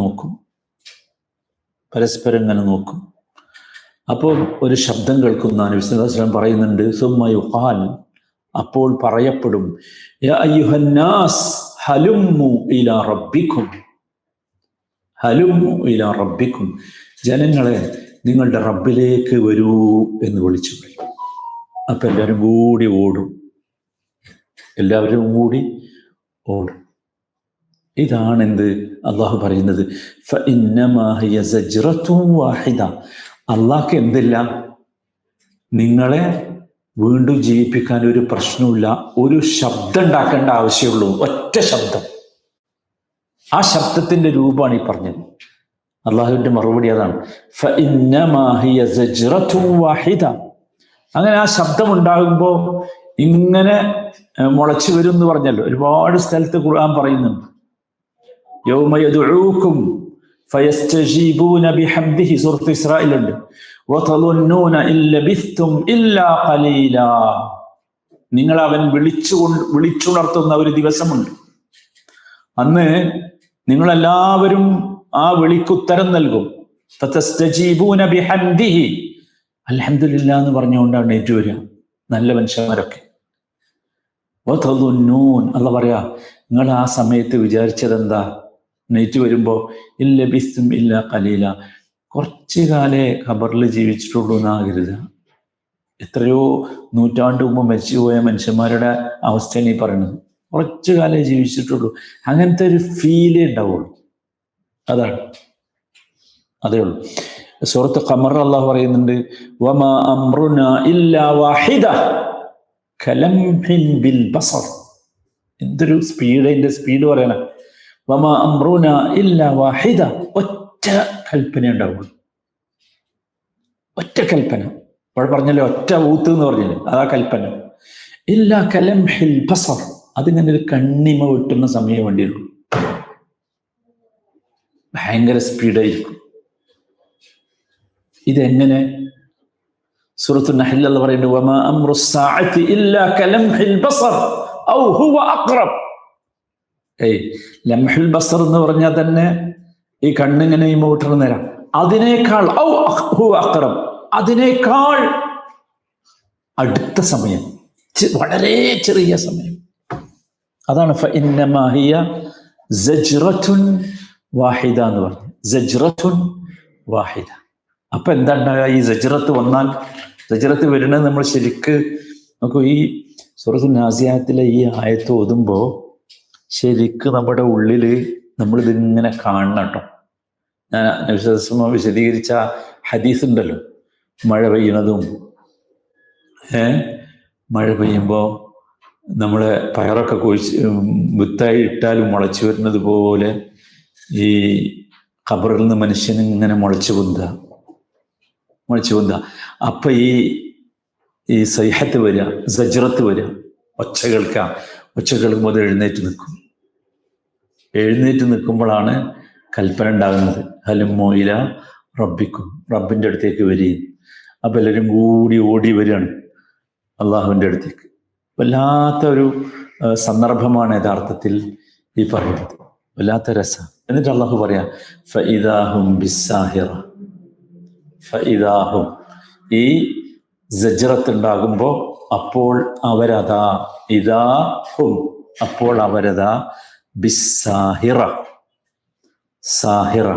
നോക്കും. അപ്പോൾ ഒരു ശബ്ദം കേൾക്കുന്ന നബി സല്ലല്ലാഹു അലൈഹി വസല്ലം പറയുന്നുണ്ട്, സുമ്മ യുഖാൽ, അപ്പോൾ പറയപ്പെടും, യാ അയ്യുഹന്നാസ് ഹലുമ്മു ഇലാ റബ്ബിക്കും, ജനങ്ങളെ നിങ്ങളുടെ റബ്ബിലേക്ക് വരൂ എന്ന് വിളിച്ചു പറയും. അപ്പം എല്ലാവരും കൂടി ഓടും. ഇതാണെന്ത് അള്ളാഹു പറയുന്നത്. ഫഇന്നമാ ഹിയ സജ്റത്തുൻ വാഹിദ, അള്ളാഹ്ക്ക് എന്തില്ല? നിങ്ങളെ വീണ്ടും ജീവിപ്പിക്കാൻ ഒരു പ്രശ്നമില്ല, ഒരു ശബ്ദം ഉണ്ടാക്കേണ്ട ആവശ്യമുള്ളൂ, ഒറ്റ ശബ്ദം. ആ ശബ്ദത്തിൻ്റെ രൂപമാണ് ഈ പറഞ്ഞത്. അള്ളാഹുവിൻ്റെ മറുപടി അതാണ്, ഫഇന്നമാ ഹിയ സജ്റത്തുൻ വാഹിദ. അങ്ങനെ ആ ശബ്ദം ഉണ്ടാകുമ്പോൾ ഇങ്ങനെ മുളച്ചു വരും എന്ന് പറഞ്ഞല്ലോ. ഒരുപാട് സ്ഥലത്ത് ഖുർആൻ പറയുന്നുണ്ട്, യൗമ യദ്ഉക്കും ഫയസ്തജീബൂന ബിഹംദിഹി, സൂറത്ത് ഇസ്രായിലുണ്ട്, വതളുന്നൂന ഇല്ലബിസ്തും ഇല്ലാ ഖലീലാ, നിങ്ങൾ അവൻ വിളിച്ചുണർത്തുന്ന ഒരു ദിവസമുണ്ട്. അന്ന് നിങ്ങളെല്ലാവരും ആ വിളിക്കുത്തരം നൽകും. ഫതസ്തജീബൂന ബിഹംദിഹി, അൽഹംദുലില്ലാ എന്ന് പറഞ്ഞുകൊണ്ടാണ് എണീറ്റ് വരിക നല്ല മനുഷ്യന്മാരൊക്കെ. വതളുന്നൂൻ, അല്ല പറയാ നിങ്ങൾ ആ സമയത്ത് വിചാരിച്ചതെന്താ? എണീറ്റ് വരുമ്പോൾ ഇല്ല ബിസ്തും ഇല്ല ഖലീല, കുറച്ചു കാലേ ഖബറിൽ ജീവിച്ചിട്ടുള്ളൂ എന്നാകരുത്. എത്രയോ നൂറ്റാണ്ട് മുമ്പ് മരിച്ചുപോയ മനുഷ്യന്മാരുടെ അവസ്ഥയാണ് ഈ പറയുന്നത്. കുറച്ചു കാലേ ജീവിച്ചിട്ടുള്ളൂ, അങ്ങനത്തെ ഒരു ഫീലേ ഉണ്ടാവുള്ളൂ. അതാണ്, അതേ ഉള്ളൂ. സൂറത്ത് ഖമർ അള്ളാഹു പറയുന്നുണ്ട്, വമാ അംറുനാ ഇല്ലാ വാഹിദ കലംഹിൻ ബിൽ ബസർ. എന്തൊരു സ്പീഡ്, അതിന്റെ സ്പീഡ് പറയണ. വമാ അംറുനാ ഇല്ലാ വാഹിദ, ഒറ്റ കൽപ്പന ഉണ്ടാവുള്ളൂ, ഒറ്റ കൽപ്പന. ഇപ്പോൾ പറഞ്ഞല്ലോ ഒറ്റ ഊത്ത് എന്ന് പറഞ്ഞില്ലേ, അതാ കൽപ്പന. ഇല്ലാ കലംഹിൽ ബസർ, അതിങ്ങനെ ഒരു കണ്ണിമ വെട്ടുന്ന സമയം വേണ്ടിയുള്ളൂ. ഭയങ്കര സ്പീഡായിരിക്കും. ഇതെങ്ങനെ? സൂറത്തു നഹ്ൽ അല്ലാഹു പറയുന്നു, വമാ അംറു സ്സാഅത്തി ഇല്ലാ കലംഹിൽ ബസർ ഔ ഹുവ അഖ്റബ്. ലംഹുൽ ബസർ എന്ന് പറഞ്ഞാൽ തന്നെ ഈ കണ്ണിങ്ങനെ ഇമോട്ടുന്ന നേരം, അതിനേക്കാൾ ഔ ഹുവ അഖ്റബ്, അതിനേക്കാൾ അടുത്ത സമയം, വളരെ ചെറിയ സമയം. അതാണ് ഫഇന്നമാ ഹിയ സജ്റത്തുൻ വാഹിദ എന്ന് പറഞ്ഞു. സജ്റത്തുൻ വാഹിദ. അപ്പൊ എന്താ ഉണ്ടാകുക? ഈ സജ്റത്ത് വന്നാൽ, സജ്റത്ത് വരുന്നത് നമ്മൾ ശരിക്ക് നോക്കൂ. ഈ സൂറത്തുൻ നാസിയാത്തിലെ ഈ ആയത്ത് ഓതുമ്പോൾ ശരിക്ക് നമ്മുടെ ഉള്ളിൽ നമ്മളിതിങ്ങനെ കാണണം കേട്ടോ. ഞാൻ നബി സല്ലല്ലാഹു അലൈഹി വസല്ലം വിശദീകരിച്ച ഹദീസ് ഉണ്ടല്ലോ, മഴ പെയ്യുന്നതും, മഴ പെയ്യുമ്പോൾ നമ്മളെ പയറൊക്കെ കുഴിച്ച് വിത്തായി ഇട്ടാലും മുളച്ചു വരുന്നത് പോലെ ഈ ഖബറിൽ നിന്ന് മനുഷ്യന് ഇങ്ങനെ മുളച്ചു പൊന്തുക. അപ്പൊ ഈ സൈഹത്ത് വരിക, സജ്റത്ത് വരിക, ഒച്ച കേൾക്കുമ്പോൾ അത് എഴുന്നേറ്റ് നിൽക്കുമ്പോഴാണ് കൽപ്പന ഉണ്ടാകുന്നത്. ഹലുമ്മോ ഇല റബ്ബിക്കും, റബ്ബിൻ്റെ അടുത്തേക്ക് വരികയും. അപ്പൊ എല്ലാവരും കൂടി ഓടി വരികയാണ് അള്ളാഹുവിൻ്റെ അടുത്തേക്ക്. വല്ലാത്ത ഒരു സന്ദർഭമാണ് യഥാർത്ഥത്തിൽ ഈ പറയുന്നത്, വല്ലാത്ത രസം. എന്നിട്ട് അള്ളാഹു പറയാം, ഫഇദാഹും ബിസ്സാഹിറ, ഫഇദാഹും, ഈ സജ്റത്ത് ഉണ്ടാകുമ്പോൾ അപ്പോൾ അവരതാ, ഇദാഹും അപ്പോൾ അവരതാ, ബിസ്സാഹിറ, സാഹിറ.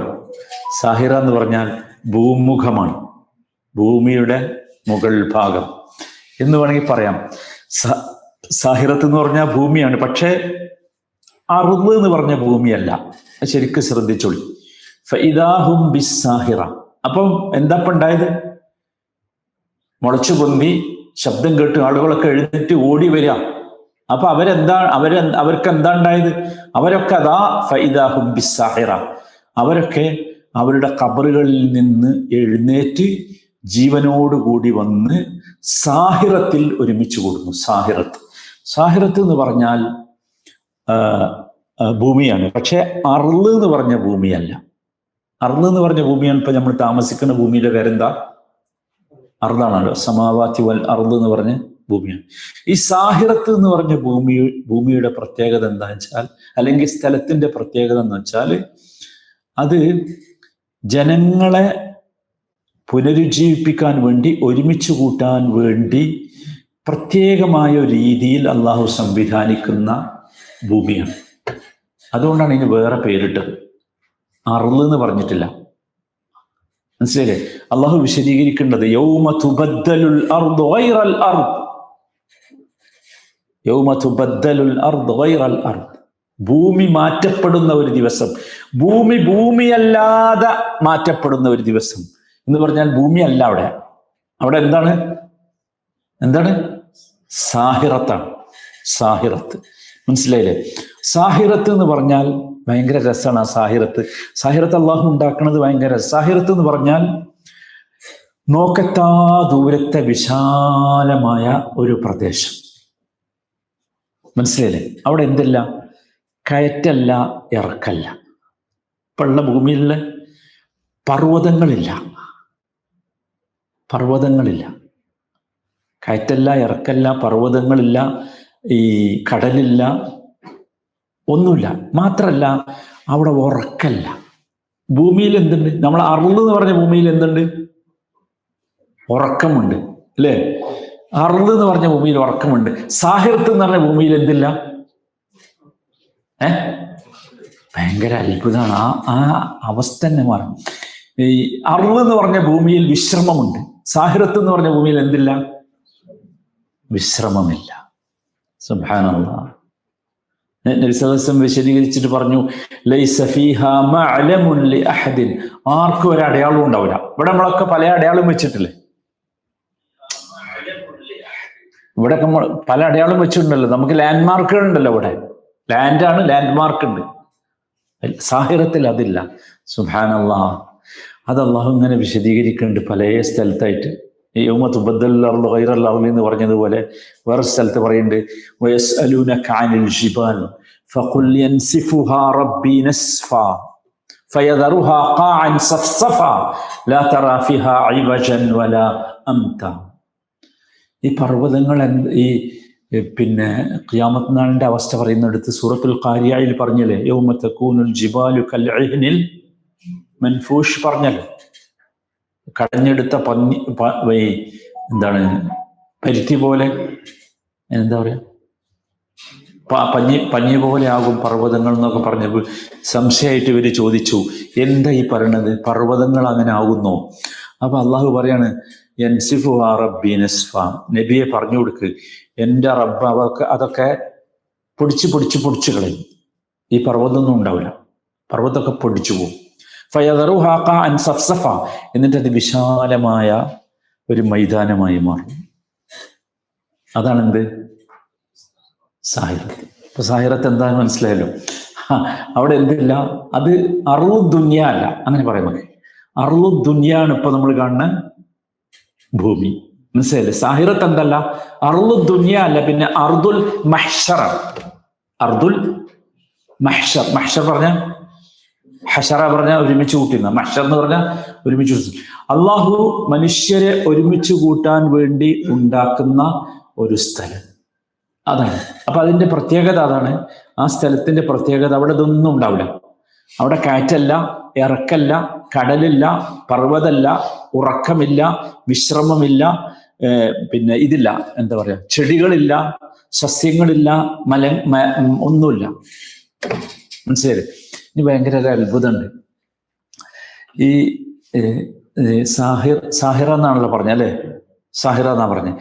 സാഹിറ എന്ന് പറഞ്ഞാൽ ഭൂമുഖമാണ്, ഭൂമിയുടെ മുകൾ ഭാഗം എന്ന് വേണമെങ്കിൽ പറയാം. സാഹിറത്ത് എന്ന് പറഞ്ഞാൽ ഭൂമിയാണ്, പക്ഷേ അർള് എന്ന് പറഞ്ഞ ഭൂമിയല്ല. ശരിക്കും ശ്രദ്ധിച്ചോളി. ഫഇദാഹും ബിസ്സാഹിറ. അപ്പം എന്താ ഇപ്പം ഉണ്ടായത്? മുളച്ചു പൊന്തി ശബ്ദം കേട്ട് ആളുകളൊക്കെ എഴുന്നേറ്റ് ഓടി വരിക. അപ്പൊ അവർക്ക് എന്താ ഉണ്ടായത്? അവരൊക്കെ അതാ ഫഇദാഹും ബിസ്സാഹിറ, അവരൊക്കെ അവരുടെ ഖബറുകളിൽ നിന്ന് എഴുന്നേറ്റ് ജീവനോടുകൂടി വന്ന് സാഹിറത്തിൽ ഒരുമിച്ച് കൂടുന്നു. സാഹിറത്ത് എന്ന് പറഞ്ഞാൽ ഭൂമിയാണ്, പക്ഷെ അർള് എന്ന് പറഞ്ഞ ഭൂമിയല്ല. അർള് എന്ന് പറഞ്ഞ ഭൂമിയാണ് ഇപ്പൊ നമ്മൾ താമസിക്കുന്ന ഭൂമിയുടെ പേരെന്താ? അർളാണല്ലോ. സമാവാതി വൽ അർള് എന്ന് പറഞ്ഞ ഭൂമിയാണ്. ഈ സാഹിറത്ത് എന്ന് പറഞ്ഞ ഭൂമിയുടെ പ്രത്യേകത എന്താ വെച്ചാൽ, അല്ലെങ്കിൽ സ്ഥലത്തിന്റെ പ്രത്യേകത എന്ന് വെച്ചാൽ, അത് ജനങ്ങളെ പുനരുജ്ജീവിപ്പിക്കാൻ വേണ്ടി, ഒരുമിച്ച് കൂട്ടാൻ വേണ്ടി പ്രത്യേകമായ ഒരു രീതിയിൽ അള്ളാഹു സംവിധാനിക്കുന്ന ഭൂമിയാണ്. അതുകൊണ്ടാണ് ഇതിന് വേറെ പേരിട്ടത്. അർള് എന്ന് പറഞ്ഞിട്ടില്ല. മനസ്സിലായില്ലേ? അള്ളാഹു വിശദീകരിക്കേണ്ടത് യൗമ തുബദ്ദലുൽ അർദ് ഗൈറൽ അർദ്, യൗമ തുബദ്ദലുൽ അർദ് ഗൈറൽ അർദ്, ഭൂമി മാറ്റപ്പെടുന്ന ഒരു ദിവസം, ഭൂമിയല്ലാതെ മാറ്റപ്പെടുന്ന ഒരു ദിവസം എന്ന് പറഞ്ഞാൽ ഭൂമിയല്ല അവിടെ എന്താണ് സാഹിറത്താണ്. സാഹിറത്ത് മനസ്സിലായില്ലേ? സാഹിറത്ത് എന്ന് പറഞ്ഞാൽ ഭയങ്കര രസമാണ്. സാഹിറത്ത് അള്ളാഹു ഉണ്ടാക്കുന്നത് ഭയങ്കര. സാഹിറത്ത് എന്ന് പറഞ്ഞാൽ നോക്കത്താ ദൂരത്തെ വിശാലമായ ഒരു പ്രദേശം. മനസ്സിലായില്ലേ? അവിടെ എന്തല്ല, കയറ്റല്ല, ഇറക്കല്ല. ഇപ്പുള്ള ഭൂമിയിലുള്ള പർവ്വതങ്ങളില്ല, കയറ്റല്ല, ഇറക്കല്ല, പർവ്വതങ്ങളില്ല, ഈ കടലില്ല, ഒന്നുമില്ല. മാത്രല്ല അവിടെ ഉറക്കല്ല. ഭൂമിയിൽ എന്തുണ്ട്? നമ്മൾ അർള് എന്ന് പറഞ്ഞ ഭൂമിയിൽ എന്തുണ്ട്? ഉറക്കമുണ്ട് അല്ലേ? അർള് എന്ന് പറഞ്ഞ ഭൂമിയിൽ ഉറക്കമുണ്ട്. സാഹിറത്ത് എന്ന് പറഞ്ഞ ഭൂമിയിൽ എന്തില്ല? ഭയങ്കര അത്ഭുതമാണ്. ആ അവസ്ഥ തന്നെ മാറും. ഈ അർള് എന്ന് പറഞ്ഞ ഭൂമിയിൽ വിശ്രമമുണ്ട്. സാഹിറത്ത് എന്ന് പറഞ്ഞ ഭൂമിയിൽ എന്തില്ല? വിശ്രമമില്ല. സുബ്ഹാനല്ലാഹ്. നബി സല്ലല്ലാഹു അലൈഹി വസല്ലം വിശദീകരിച്ചിട്ട് പറഞ്ഞു, ലൈസ ഫീഹാ മഅലമുൻ ലി അഹദിൻ, ആർക്കും ഒരു അടയാളവും ഉണ്ടാവില്ല. ഇവിടെ നമ്മളൊക്കെ പല അടയാളം വെച്ചിട്ടില്ലേ? ഇവിടെ നമ്മൾ പല അടയാളം വെച്ചിട്ടുണ്ടല്ലോ. നമുക്ക് ലാൻഡ് മാർക്കുകൾ ഉണ്ടല്ലോ. ഇവിടെ ലാൻഡാണ്, ലാൻഡ് മാർക്ക് ഉണ്ട്. സാഹിറത്തിൽ അതില്ല. സുബ്ഹാനല്ലാഹ്. അത് അള്ളാഹു ഇങ്ങനെ വിശദീകരിക്കുന്നുണ്ട് പല സ്ഥലത്തായിട്ട്. യൗമ തുബദ്ദലു അർളു ഗൈറൽ അർളി എന്ന് പറഞ്ഞതുപോലെ വേറെ സ്ഥലത്ത് പറയുന്നുണ്ട്, വയസ്അലൂനക അനിൽ ജിബാൽ ഫഖുൽ യൻസിഫുഹാ റബ്ബി നസ്ഫാ ഫയദറുഹാ ഖാഅൻ സഫ്സഫാ ലാ തറാ ഫിഹാ ഇവജൻ വലാ അംതാ. ഈ പർവ്വതങ്ങൾ ഈ പിന്നെ ഖിയാമത്ത് നാളിന്റെ അവസ്ഥ പറയുന്നിടത്ത് സൂറത്തുൽ ഖാരിയയിൽ പറഞ്ഞല്ലേ, യൗമ തകൂനുൽ ജിബാലു കൽഇഹ്നിൽ മൻഫൂഷ് പറഞ്ഞല്ലോ, കടഞ്ഞെടുത്ത എന്താണ് പരുത്തി പോലെ, എന്താ പറയാ, പഞ്ഞി പോലെ ആകും പർവ്വതങ്ങൾ എന്നൊക്കെ പറഞ്ഞപ്പോൾ സംശയമായിട്ട് ഇവര് ചോദിച്ചു, എന്താ ഈ പറയണത്, പർവ്വതങ്ങൾ അങ്ങനെ ആകുന്നോ? അപ്പൊ അള്ളാഹു പറയാണ്, യൻസിഫുഹാ റബ്ബി നസ്ഫാ, നബിയെ പറഞ്ഞു കൊടുക്ക്, എൻ്റെ റബ്ബ് അതൊക്കെ പൊടിച്ച് കളയും. ഈ പർവ്വതമൊന്നും ഉണ്ടാവില്ല, പർവ്വതമൊക്കെ പൊടിച്ചു പോകും. ഫയദറുഹാ ഖാഅൻ സഫ്സഫ, എന്നിട്ട് അത് വിശാലമായ ഒരു മൈതാനമായി മാറും. അതാണ് എന്ത്? സാഹിറത്ത്. ഇപ്പൊ സാഹിറത്ത് എന്താണെന്ന് മനസ്സിലായല്ലോ. അവിടെ എന്തില്ല? അത് അർളു ദുനിയ അല്ല, അങ്ങനെ പറയാൻ മതി. അർളു ദുനിയാണ് ഇപ്പൊ നമ്മൾ കാണുന്ന ഭൂമി, മനസ്സിലായില്ലേ? സാഹിറത്ത് എന്തല്ല? അർളു ദുനിയ അല്ല, പിന്നെ അർദുൽ മഹ്ശറ. അർദുൽ മഹ്ശർ. മഹ്ശർ പറഞ്ഞ, ഹഷറ പറഞ്ഞ ഒരുമിച്ച് കൂട്ടുന്ന, മഹ്ശർ എന്ന് പറഞ്ഞാൽ ഒരുമിച്ച് കൂട്ടുന്ന. അള്ളാഹു മനുഷ്യരെ ഒരുമിച്ച് കൂട്ടാൻ വേണ്ടി ഉണ്ടാക്കുന്ന ഒരു സ്ഥലം, അതാണ്. അപ്പൊ അതിന്റെ പ്രത്യേകത അതാണ്. ആ സ്ഥലത്തിന്റെ പ്രത്യേകത, അവിടെ ഇതൊന്നും ഉണ്ടാവില്ല. അവിടെ കാറ്റല്ല, ഇറക്കല്ല, കടലില്ല, പർവ്വതല്ല, ഉറക്കമില്ല, വിശ്രമമില്ല, പിന്നെ ഇതില്ല, എന്താ പറയാ, ചെടികളില്ല, സസ്യങ്ങളില്ല, ഒന്നുമില്ല. മനസ്സിലായി? ഇനി ഭയങ്കര ഒരു അത്ഭുതമുണ്ട്. ഈ സാഹിറ എന്നാണല്ലോ പറഞ്ഞ, അല്ലേ? സാഹിറ എന്നാ പറഞ്ഞ.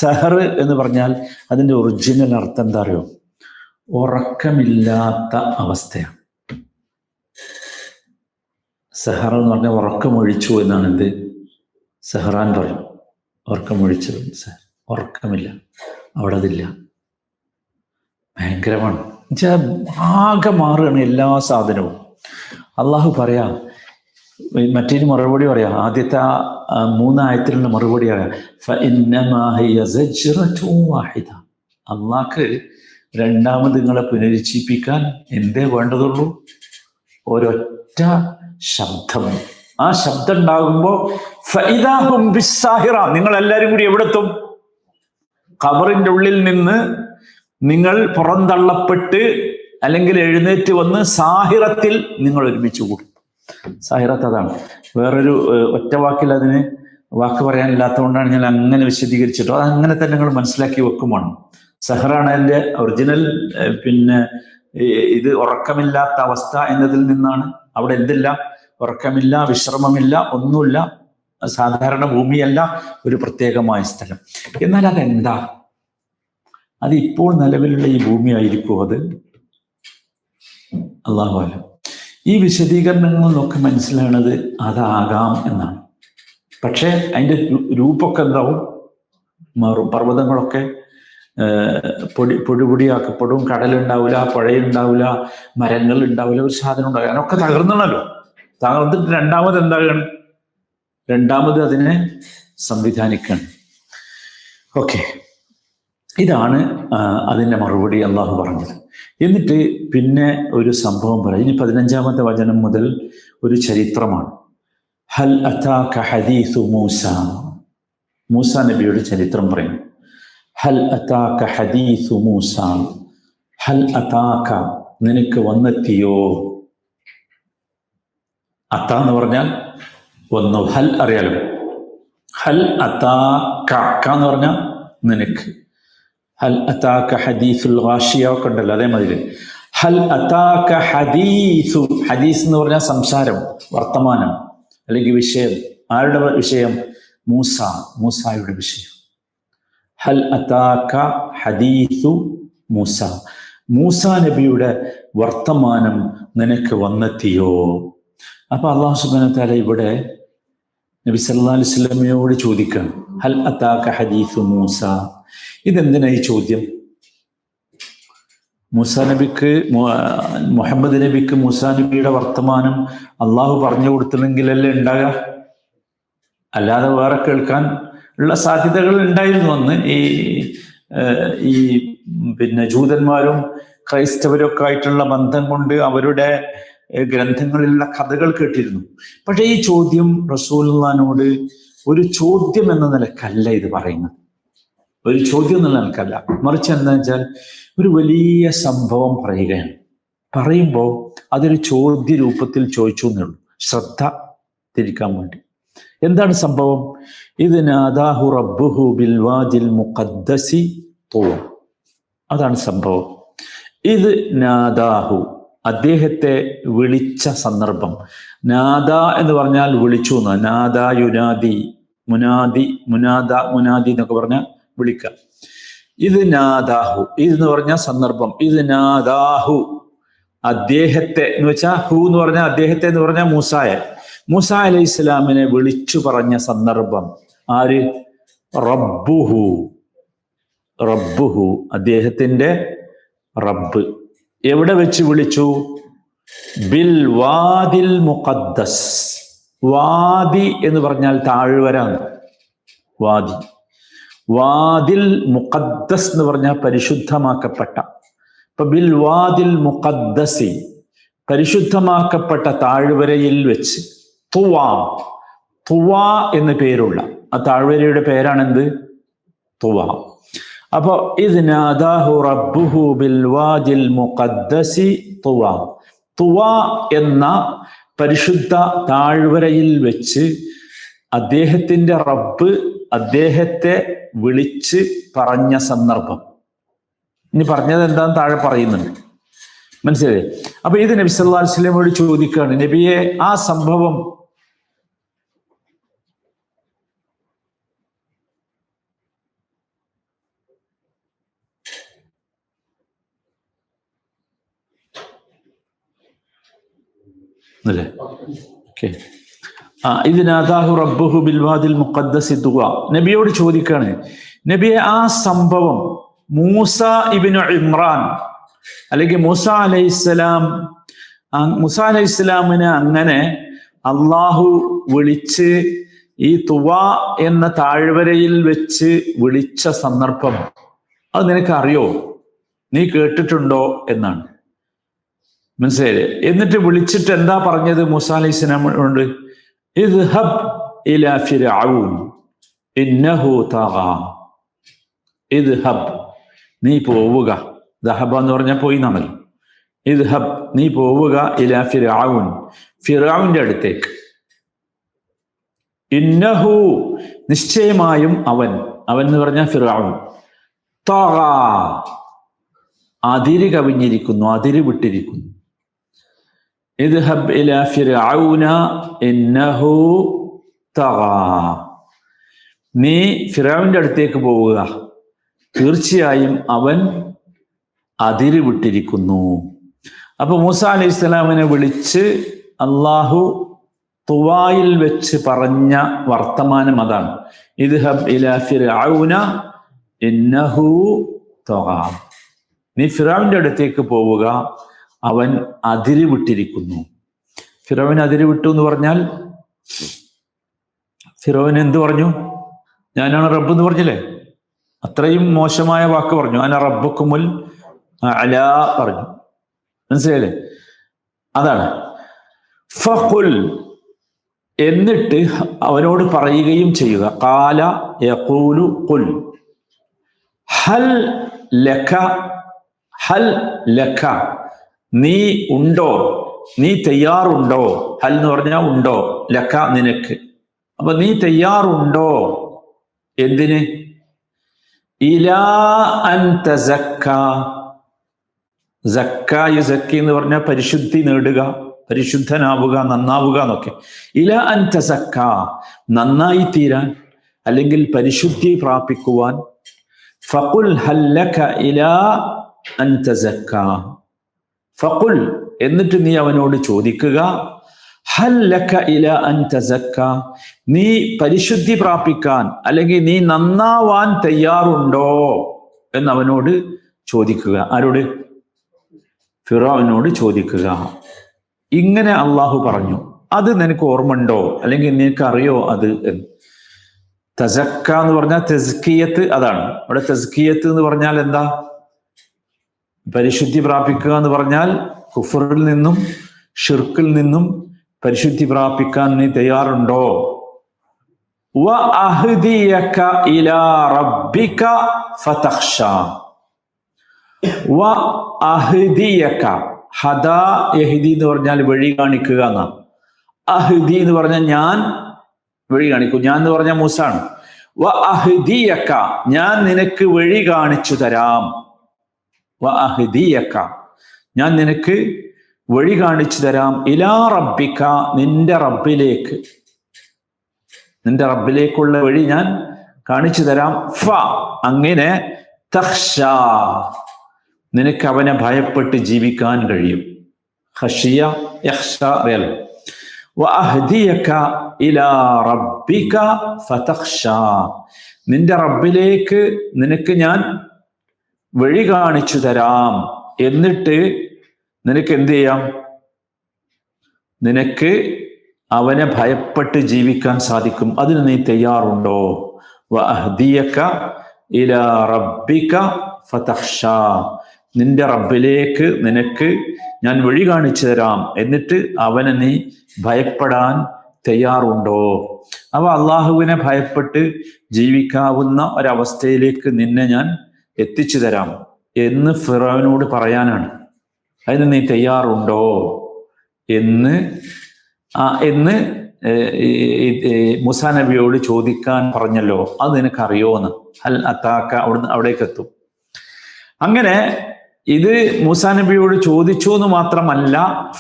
സഹർ എന്ന് പറഞ്ഞാൽ അതിന്റെ ഒറിജിനൽ അർത്ഥം എന്താ അറിയോ? ഉറക്കമില്ലാത്ത അവസ്ഥയാണ്. സഹറ എന്ന് പറഞ്ഞാൽ ഉറക്കമൊഴിച്ചു എന്നാണ്. എന്ത്? സഹറാൻ പറയും, ഉറക്കമൊഴിച്ചു. ഉറക്കമില്ല, അവിടെ അതില്ല. ഭയങ്കരമാണ്. എന്നുവെച്ചാൽ ആകെ മാറുകയാണ് എല്ലാ സാധനവും. അള്ളാഹു പറയാ, മറ്റൊരു മറുപടി പറയാം. ആദ്യത്തെ 3 ആയത്തിലുള്ള മറുപടി പറയാം, അള്ളാഹ്ക്ക് രണ്ടാമത് നിങ്ങളെ പുനരുജ്ജീവിപ്പിക്കാൻ എന്തേ വേണ്ടതുള്ളൂ? ഒരൊറ്റ ശബ്ദം. ആ ശബ്ദം ഉണ്ടാകുമ്പോ നിങ്ങൾ എല്ലാവരും കൂടി എവിടെത്തും? ഖബറിന്റെ ഉള്ളിൽ നിന്ന് നിങ്ങൾ പുറന്തള്ളപ്പെട്ട് അല്ലെങ്കിൽ എഴുന്നേറ്റ് വന്ന് സാഹിറത്തിൽ നിങ്ങൾ ഒരുമിച്ച് കൂടും. സാഹിറത്ത് അതാണ്. വേറൊരു ഒറ്റ വാക്കിൽ അതിന് വാക്ക് പറയാനില്ലാത്തതുകൊണ്ടാണ് ഞാൻ അങ്ങനെ വിശദീകരിച്ചിട്ടോ. അതങ്ങനെ തന്നെ നിങ്ങൾ മനസ്സിലാക്കി വെക്കുമാണ്. സഹറാണ് അതിന്റെ ഒറിജിനൽ. പിന്നെ ഇത് ഉറക്കമില്ലാത്ത അവസ്ഥ എന്നതിൽ നിന്നാണ്. അവിടെ എന്തില്ല? ഉറക്കമില്ല, വിശ്രമമില്ല, ഒന്നുമില്ല. സാധാരണ ഭൂമിയല്ല, ഒരു പ്രത്യേകമായ സ്ഥലം. എന്നാൽ അതെന്താ? അത് ഇപ്പോൾ നിലവിലുള്ള ഈ ഭൂമി ആയിരിക്കും അത്? അല്ലാഹു അലം. ഈ വിശദീകരണങ്ങളിലൊക്കെ മനസ്സിലാണത് അതാകാം എന്നാണ്. പക്ഷേ അതിൻ്റെ രൂപമൊക്കെ എന്താവും? മാറും. പർവ്വതങ്ങളൊക്കെ പൊടിയാക്കപ്പെടും. കടലുണ്ടാവില്ല, പുഴയുണ്ടാവില്ല, മരങ്ങൾ ഉണ്ടാവില്ല, ഒരു സാധനം ഉണ്ടാവില്ല. അതിനൊക്കെ തകർന്നണല്ലോ. തകർന്നിട്ട് രണ്ടാമത് എന്താകണം? രണ്ടാമത് അതിനെ സംവിധാനിക്കണം. ഓക്കെ, ഇതാണ് അതിൻ്റെ മറുപടി അള്ളാഹു പറഞ്ഞത്. എന്നിട്ട് പിന്നെ ഒരു സംഭവം പറയും. ഇനി 15-ാമത്തെ വചനം മുതൽ ഒരു ചരിത്രമാണ്. ഹൽ അതാക ഹദീസു മൂസ. മൂസ നബിയുടെ ചരിത്രം പറയും. ഹൽ അതാക ഹദീസു മൂസ. ഹൽ അതാക, നിനക്ക് വന്നെത്തിയോ? അത്ത എന്ന് പറഞ്ഞാൽ ഒന്ന്. ഹൽ അറിയാലോ, ഹൽ അതാക എന്ന് പറഞ്ഞാൽ നിനക്ക്. ഹൽ അതാക ഹദീസുൽ ഗാഷിയ ഒക്കെ ഉണ്ടല്ലോ, അതേമാതിരി ഹൽ അതാക ഹദീസു. ഹദീസ് എന്ന് പറഞ്ഞാൽ സംസാരം, വർത്തമാനം അല്ലെങ്കിൽ വിഷയം. ആരുടെ വിഷയം? മൂസായുടെ വിഷയം. ഹൽ അതാക ഹദീസു മൂസ. മൂസ നബിയുടെ വർത്തമാനം നിനക്ക് വന്നെത്തിയോ? അപ്പൊ അല്ലാഹു സുബ്ഹാനഹു വ തആല ഇവിടെ നബി സല്ലല്ലാഹു അലൈഹി വസല്ലമയോട് ചോദിക്കണം, ഹൽ അതാക ഹദീസു മൂസ. ഇതെന്തിനാ ഈ ചോദ്യം? മൂസാ നബിക്ക്, മുഹമ്മദ് നബിക്ക് മൂസാ നബിയുടെ വർത്തമാനം അള്ളാഹു പറഞ്ഞു കൊടുത്തില്ലെങ്കിലല്ലേ ഉണ്ടാകുക, അല്ലാതെ വേറെ കേൾക്കാൻ ഉള്ള സാധ്യതകൾ ഉണ്ടായിരുന്നു. അന്ന് ഈ പിന്നെ ജൂതന്മാരും ക്രൈസ്തവരും ഒക്കെ ആയിട്ടുള്ള ബന്ധം കൊണ്ട് അവരുടെ ഗ്രന്ഥങ്ങളിലുള്ള കഥകൾ കേട്ടിരുന്നു. പക്ഷെ ഈ ചോദ്യം റസൂലുള്ളാഹിനോട് ഒരു ചോദ്യം എന്ന നിലക്കല്ല ഇത് പറയുന്നത്. ഒരു ചോദ്യം എന്നുള്ള നിലക്കല്ല, മറിച്ച് എന്താ വെച്ചാൽ ഒരു വലിയ സംഭവം പറയുകയാണ്. പറയുമ്പോൾ അതൊരു ചോദ്യ രൂപത്തിൽ ചോദിച്ചു എന്നുള്ളൂ, ശ്രദ്ധ തിരിക്കാൻ വേണ്ടി. എന്താണ് സംഭവം? ഇത് നാദാഹു റബ്ബുഹു ബിൽ വാദിൽ മുഖദ്ദസി തുവ. അതാണ് സംഭവം. ഇത് നാദാഹു, അദ്ദേഹത്തെ വിളിച്ച സന്ദർഭം. നാദ എന്ന് പറഞ്ഞാൽ വിളിച്ചു എന്ന്. നാദ യുനാദി, മുനാദി എന്നൊക്കെ പറഞ്ഞാൽ വിളിക്കുക. ഇത് നാദാഹു, ഇതെന്ന് പറഞ്ഞാൽ സന്ദർഭം. ഇത് നാദാഹു, അദ്ദേഹത്തെ എന്ന് വെച്ചാൽ ഹു എന്ന് പറഞ്ഞാൽ അദ്ദേഹത്തെ എന്ന് പറഞ്ഞാൽ മൂസ അലൈഹി ഇസ്ലാമിനെ വിളിച്ചു പറഞ്ഞ സന്ദർഭം. ആര്? റബ്ബുഹു, അദ്ദേഹത്തിന്റെ റബ്ബ്. എവിടെ വെച്ച് വിളിച്ചു? ബിൽ വാദിൽ മുഖദ്ദസ്. വാദി എന്ന് പറഞ്ഞാൽ താഴ്വരാണ്. വാദിൽ മുഖദ്ദസ് എന്ന് പറഞ്ഞാൽ പരിശുദ്ധമാക്കപ്പെട്ട. ഇപ്പൊ ബിൽ വാദിൽ മുഖദ്ദസി, പരിശുദ്ധമാക്കപ്പെട്ട താഴ്വരയിൽ വെച്ച്. തുവ എന്ന് പേരുള്ള ആ താഴ്വരയുടെ പേരാണെന്ത്? തുവ. അപ്പൊ ഇത് നാദാഹു റബ്ബുഹു ബിൽ വാദിൽ മുഖദ്ദസി തുവ എന്ന പരിശുദ്ധ താഴ്വരയിൽ വെച്ച് അദ്ദേഹത്തിന്റെ റബ്ബ് അദ്ദേഹത്തെ വിളിച്ച് പറഞ്ഞ സന്ദർഭം. ഇനി പറഞ്ഞത് എന്താന്ന് താഴെ പറയുന്നുണ്ട്, മനസ്സിലായി? അപ്പൊ ഇത് നബി സല്ലല്ലാഹു അലൈഹി വസല്ലമയോട് ചോദിക്കുകയാണ്, നബിയെ ആ സംഭവം അല്ലേ? ഓക്കെ. ഇത് നാദാഹു റബ്ബുഹു ബിൽ വാദിൽ മുഖദ്ദസി തുവ. നബിയോട് ചോദിക്കാണ്, നബിയെ ആ സംഭവം മൂസ ഇബ്നു ഇമ്രാൻ അല്ലെങ്കിൽ മൂസ അലൈഹിസ്സലാമിനെ അങ്ങനെ അള്ളാഹു വിളിച്ച് ഈ തുവ എന്ന താഴ്വരയിൽ വെച്ച് വിളിച്ച സന്ദർഭം അത് നിനക്ക് അറിയോ? നീ കേട്ടിട്ടുണ്ടോ എന്നാണ്. മനസ്സിലായില്ലേ? എന്നിട്ട് വിളിച്ചിട്ട് എന്താ പറഞ്ഞത് മൂസ അലൈഹിസ്സലാമിനോട്? ഇദ്ഹബ് ഇലാ ഫിർഔൻ ഇന്നഹു തഗാ. ഇദ്ഹബ്, നീ പോവുക. ദഹബ എന്ന് പറഞ്ഞാൽ പോയി എന്നാണല്ലോ. ഇദ്ഹബ്, നീ പോവുക. ഇലാ ഫിർഔൻ, ഫിർഔന്റെ അടുത്തേക്ക്. ഇന്നഹു, നിശ്ചയമായും അവൻ എന്ന് പറഞ്ഞാൽ ഫിർഔൻ. തഗാ, അതിര് കവിഞ്ഞിരിക്കുന്നു, അതിര് വിട്ടിരിക്കുന്നു. ഇദ്ഹബ് ഇലാ ഫിർഔന ഇന്നഹു തഗാ, നീ ഫിർഔന്റെ അടുത്തേക്ക് പോവുക, തീർച്ചയായും അവൻ അതിര് വിട്ടിരിക്കുന്നു. അപ്പൊ മൂസ അലൈഹി സ്വലാമിനെ വിളിച്ച് അള്ളാഹു തുവായിൽ വെച്ച് പറഞ്ഞ വർത്തമാനം അതാണ്. ഇദ്ഹബ് ഇലാ ഫിർഔന ഇന്നഹു തഗാ, നീ ഫിർഔന്റെ അടുത്തേക്ക് പോവുക, അവൻ അതിര് വിട്ടിരിക്കുന്നു. ഫിർഔൻ അതിര് വിട്ടു എന്ന് പറഞ്ഞാൽ ഫിർഔൻ എന്ത് പറഞ്ഞു? ഞാനാണ് റബ്ബ് എന്ന് പറഞ്ഞില്ലേ? അത്രയും മോശമായ വാക്ക് പറഞ്ഞു. അന റബ്ബുക്കുമുൽ അലാ പറഞ്ഞു. മനസ്സിലായില്ലേ? അതാണ്. ഫഖുൽ, എന്നിട്ട് അവനോട് പറയുകയും ചെയ്യുക. ഖാല യഖൂലു ഖുൽ ഹൽ ലക, നീ ഉണ്ടോ? നീ തയ്യാറുണ്ടോ? ഹൽ എന്ന് പറഞ്ഞാൽ ഉണ്ടോ, ലക്ക നിനക്ക്. അപ്പൊ നീ തയ്യാറുണ്ടോ എന്തിന്? ഇലാ അൻ തസക്ക. സക്ക യുസക്കി എന്ന് പറഞ്ഞാൽ പരിശുദ്ധി നേടുക, പരിശുദ്ധനാവുക, നന്നാവുക എന്നൊക്കെ. ഇലാ അൻ തസക്ക, നന്നായി തീരാൻ അല്ലെങ്കിൽ പരിശുദ്ധി പ്രാപിക്കുവാൻ. ഫഖുൽ ഹൽ ലക ഇലാ അൻ തസക്ക. ഫഖുൽ എന്നിട്ട് നീ അവനോട് ചോദിക്കുക, ഹൽ ലക ഇലാ അൻ തസക്ക, നീ പരിശുദ്ധി പ്രാപിക്കാൻ അല്ലെങ്കിൽ നീ നന്നാവാൻ തയ്യാറുണ്ടോ എന്ന് അവനോട് ചോദിക്കുക. ആരോട്? ഫിറഔനോട് ചോദിക്കുക. ഇങ്ങനെ അള്ളാഹു പറഞ്ഞു. അത് നിനക്ക് ഓർമ്മയുണ്ടോ അല്ലെങ്കിൽ നിനക്ക് അറിയോ അത് എന്ന്? തസക്ക എന്ന് പറഞ്ഞാൽ തസ്കിയത്ത്, അതാണ് അവിടെ. തസ്കിയത്ത് എന്ന് പറഞ്ഞാൽ എന്താ? പരിശുദ്ധി പ്രാപിക്കുക എന്ന് പറഞ്ഞാൽ കുഫറിൽ നിന്നും ഷിർക്കിൽ നിന്നും പരിശുദ്ധി പ്രാപിക്കാൻ നീ തയ്യാറുണ്ടോ? വ അഹ്ദിയക ഇലാ റബ്ബിക ഫതഖ്ഷ. വ അഹ്ദിയക, ഹദാ യഹ്ദി എന്ന് പറഞ്ഞാൽ വഴി കാണിക്കുക എന്നാണ്. അഹ്ദി എന്ന് പറഞ്ഞാൽ ഞാൻ വഴി കാണിക്കും. ഞാൻ എന്ന് പറഞ്ഞാൽ മൂസാണ്. വ അഹ്ദിയക, ഞാൻ നിനക്ക് വഴി കാണിച്ചു തരാം. വ അഹ്ദിയക, ഞാൻ നിനക്ക് വഴി കാണിച്ചു തരാം. ഇലാ റബ്ബിക, നിന്റെ റബ്ബിലേക്ക്, നിന്റെ റബ്ബിലേക്കുള്ള വഴി ഞാൻ കാണിച്ചു തരാം. ഫ, അങ്ങനെ തഖ്ഷ, നിനക്ക് അവനെ ഭയപ്പെട്ട് ജീവിക്കാൻ കഴിയും. ഖശിയ യഖ്ഷ അറിയാലോ. വഅഹ്ദിയക ഇലാ റബ്ബിക ഫതഖ്ഷ, നിന്റെ റബ്ബിലേക്ക് നിനക്ക് ഞാൻ വഴി കാണിച്ചു തരാം. എന്നിട്ട് നിനക്ക് എന്ത് ചെയ്യാം? നിനക്ക് അവനെ ഭയപ്പെട്ട് ജീവിക്കാൻ സാധിക്കും. അതിന് നീ തയ്യാറുണ്ടോ? വഅഹ്ദിയക ഇലാ റബ്ബിക ഫതഖ്ഷ, നിന്റെ റബ്ബിലേക്ക് നിനക്ക് ഞാൻ വഴി കാണിച്ചു തരാം. എന്നിട്ട് അവനെ നീ ഭയപ്പെടാൻ തയ്യാറുണ്ടോ? അവ അള്ളാഹുവിനെ ഭയപ്പെട്ട് ജീവിക്കാവുന്ന ഒരവസ്ഥയിലേക്ക് നിന്നെ ഞാൻ എത്തിച്ചു തരാം എന്ന് ഫിറഔനോട് പറയാനാണ്. അതിന് നീ തയ്യാറുണ്ടോ എന്ന് മൂസാ നബിയോട് ചോദിക്കാൻ പറഞ്ഞല്ലോ. അത് നിനക്കറിയോ എന്ന്. ഹൽ അതാക, അവിടേക്ക് എത്തും. അങ്ങനെ ഇത് മൂസാ നബിയോട് ചോദിച്ചു എന്ന് മാത്രമല്ല,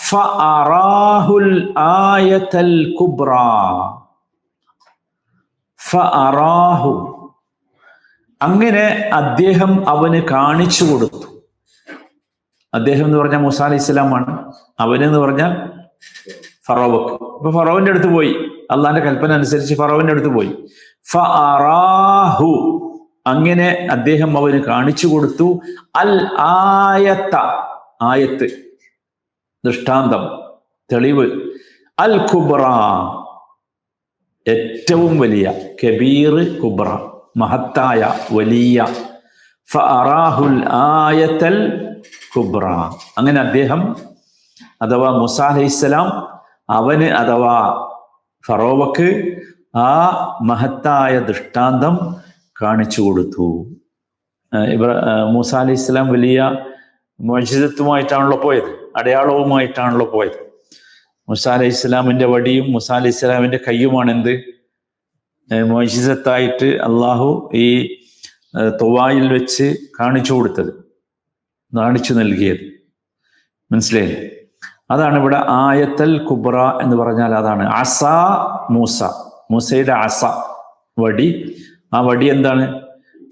ഫഅറാഹുൽ ആയതൽ കുബ്ര. ഫഅറാഹു, അങ്ങനെ അദ്ദേഹം അവന് കാണിച്ചു കൊടുത്തു. അദ്ദേഹം എന്ന് പറഞ്ഞാൽ മൂസാ അലൈഹി ഇസ്ലാമാണ്. അവനെന്ന് പറഞ്ഞാൽ ഫറോവക്ക്. അപ്പൊ ഫറോവിന്റെ അടുത്ത് പോയി, അള്ളാന്റെ കൽപ്പന അനുസരിച്ച് ഫറോവിന്റെ അടുത്ത് പോയി. ഫഅറാഹു, അങ്ങനെ അദ്ദേഹം അവന് കാണിച്ചു കൊടുത്തു. അൽ ആയത്ത, ആയത്ത് ദൃഷ്ടാന്തം, തെളിവ്. അൽ കുബ്ര, ഏറ്റവും വലിയ. കബീർ, കുബ്ര, മഹത്തായ, വലിയ. ഫഅറാഹുൽ ആയത്തൽ കുബ്ര, അങ്ങനെ അദ്ദേഹം അഥവാ മൂസാ അലൈഹിസ്സലാം അവന് അഥവാ ഫറോവക്ക് ആ മഹത്തായ ദൃഷ്ടാന്തം കാണിച്ചു കൊടുത്തു. മൂസാ അലൈഹി ഇസ്ലാം വലിയ മുഅ്ജിസത്തുമായിട്ടാണല്ലോ പോയത്, അടയാളവുമായിട്ടാണല്ലോ പോയത്. മൂസാ അലൈഹി ഇസ്ലാമിന്റെ വടിയും മൂസാ അലൈഹി ഇസ്ലാമിന്റെ കയ്യുമാണ് എന്ത് മുഅ്ജിസത്തായിട്ട് അള്ളാഹു ഈ തുവായിൽ വെച്ച് കാണിച്ചു കൊടുത്തത്, കാണിച്ചു നൽകിയത്. മനസ്സിലായില്ലേ? അതാണ് ഇവിടെ ആയത്തൽ കുബ്ര എന്ന് പറഞ്ഞാൽ അതാണ്. അസ മൂസ, മൂസയുടെ അസ, വടി. ആ വടി എന്താണ്?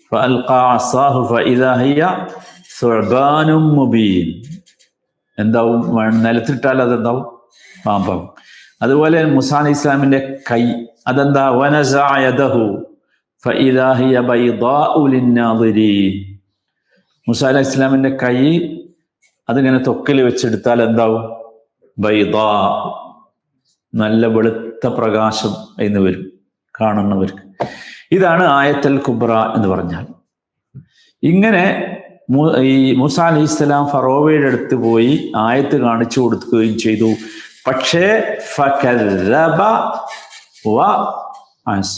ഫഅൽഖാ അസാഹു ഫഇദാ ഹിയ സുഅ്ബാനും മുബീൻ. എന്താവും? നിലത്തിട്ടാൽ അതെന്താവും? പാമ്പാവും. അതുപോലെ മൂസാ അലൈഹി ഇസ്ലാമിന്റെ കൈ, അതെന്താ? വനസഅ യദഹു ഫഇദാ ഹിയ ബൈദാഉ ലിന്നാദിരീൻ. മൂസാ അലൈഹി ഇസ്ലാമിന്റെ കൈ അതിങ്ങനെ തൊക്കിൽ വെച്ചെടുത്താൽ എന്താവും? ബൈദാ, നല്ല വെളുത്ത പ്രകാശം എന്ന് വരും കാണുന്നവർക്ക്. ഇതാണ് ആയത്തൽ കുബ്ര എന്ന് പറഞ്ഞാൽ. ഇങ്ങനെ ഈ മൂസാ അലൈഹി ഇസ്ലാം ഫറോവയുടെ അടുത്ത് പോയി ആയത്ത് കാണിച്ചു കൊടുക്കുകയും ചെയ്തു. പക്ഷേ ഫകദ്ദബ വഅസ,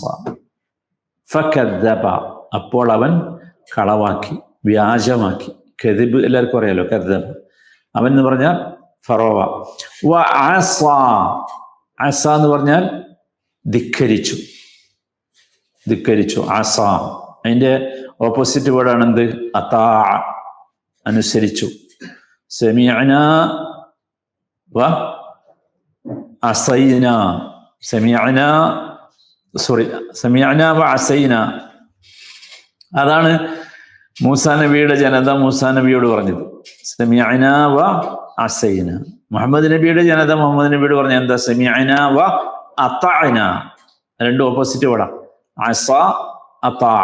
ഫകദ്ദബ, അപ്പോൾ അവൻ കളവാക്കി, വ്യാജമാക്കി. കദിബ് എല്ലാവർക്കും അറിയാലോ, കദ്ദബ. അവൻ എന്ന് പറഞ്ഞാൽ ഫറോവ. വ അസ, അസ എന്ന് പറഞ്ഞാൽ ധിക്കരിച്ചു, ധിക്കരിച്ചു. അസ അതിന്റെ ഓപ്പോസിറ്റ് വേർഡാണ് എന്ത്? അതാ, അനുസരിച്ചു. സമീഅന വ അസൈന, സമീഅന സമീഅന വ അസൈന. അതാണ് മൂസാ നബിയുടെ ജനത മൂസാ നബിയോട് പറഞ്ഞത്. സമീഅന വ അസൈന. മുഹമ്മദ് നബിയുടെ ജനത മുഹമ്മദ് നബിയോട് പറഞ്ഞ എന്താ? സമീഅന വ അതഅന. രണ്ടും ഓപ്പോസിറ്റ് വേർഡാ. അസ, അതാ.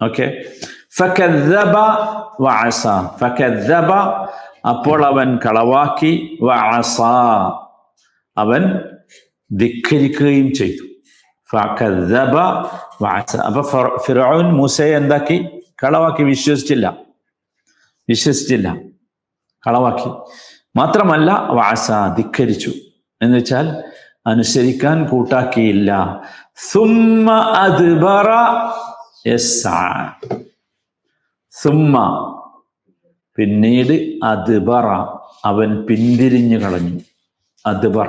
ഓക്കെ. ഫകദ്ദബ വ അസ. ഫകദ്ദബ അപ്പോൾ അവൻ കളവാക്കി, വ അസ അവൻ ധിക്കരിക്കുകയും ചെയ്തു. ഫകദ്ദബ വ അസ. അപ്പൊ ഫിർഔൻ മൂസയെ എന്താക്കി? കളവാക്കി, വിശ്വസിച്ചില്ല, കളവാക്കി. മാത്രമല്ല വഅസ, ധിക്കരിച്ചു എന്ന് വെച്ചാൽ അനുസരിക്കാൻ കൂട്ടാക്കിയില്ല. സുമ്മ അദ്ബറ യസ്ആ. സുമ്മ പിന്നീട്, അദ്ബറ അവൻ പിന്തിരിഞ്ഞു കളഞ്ഞു. അദ്ബർ,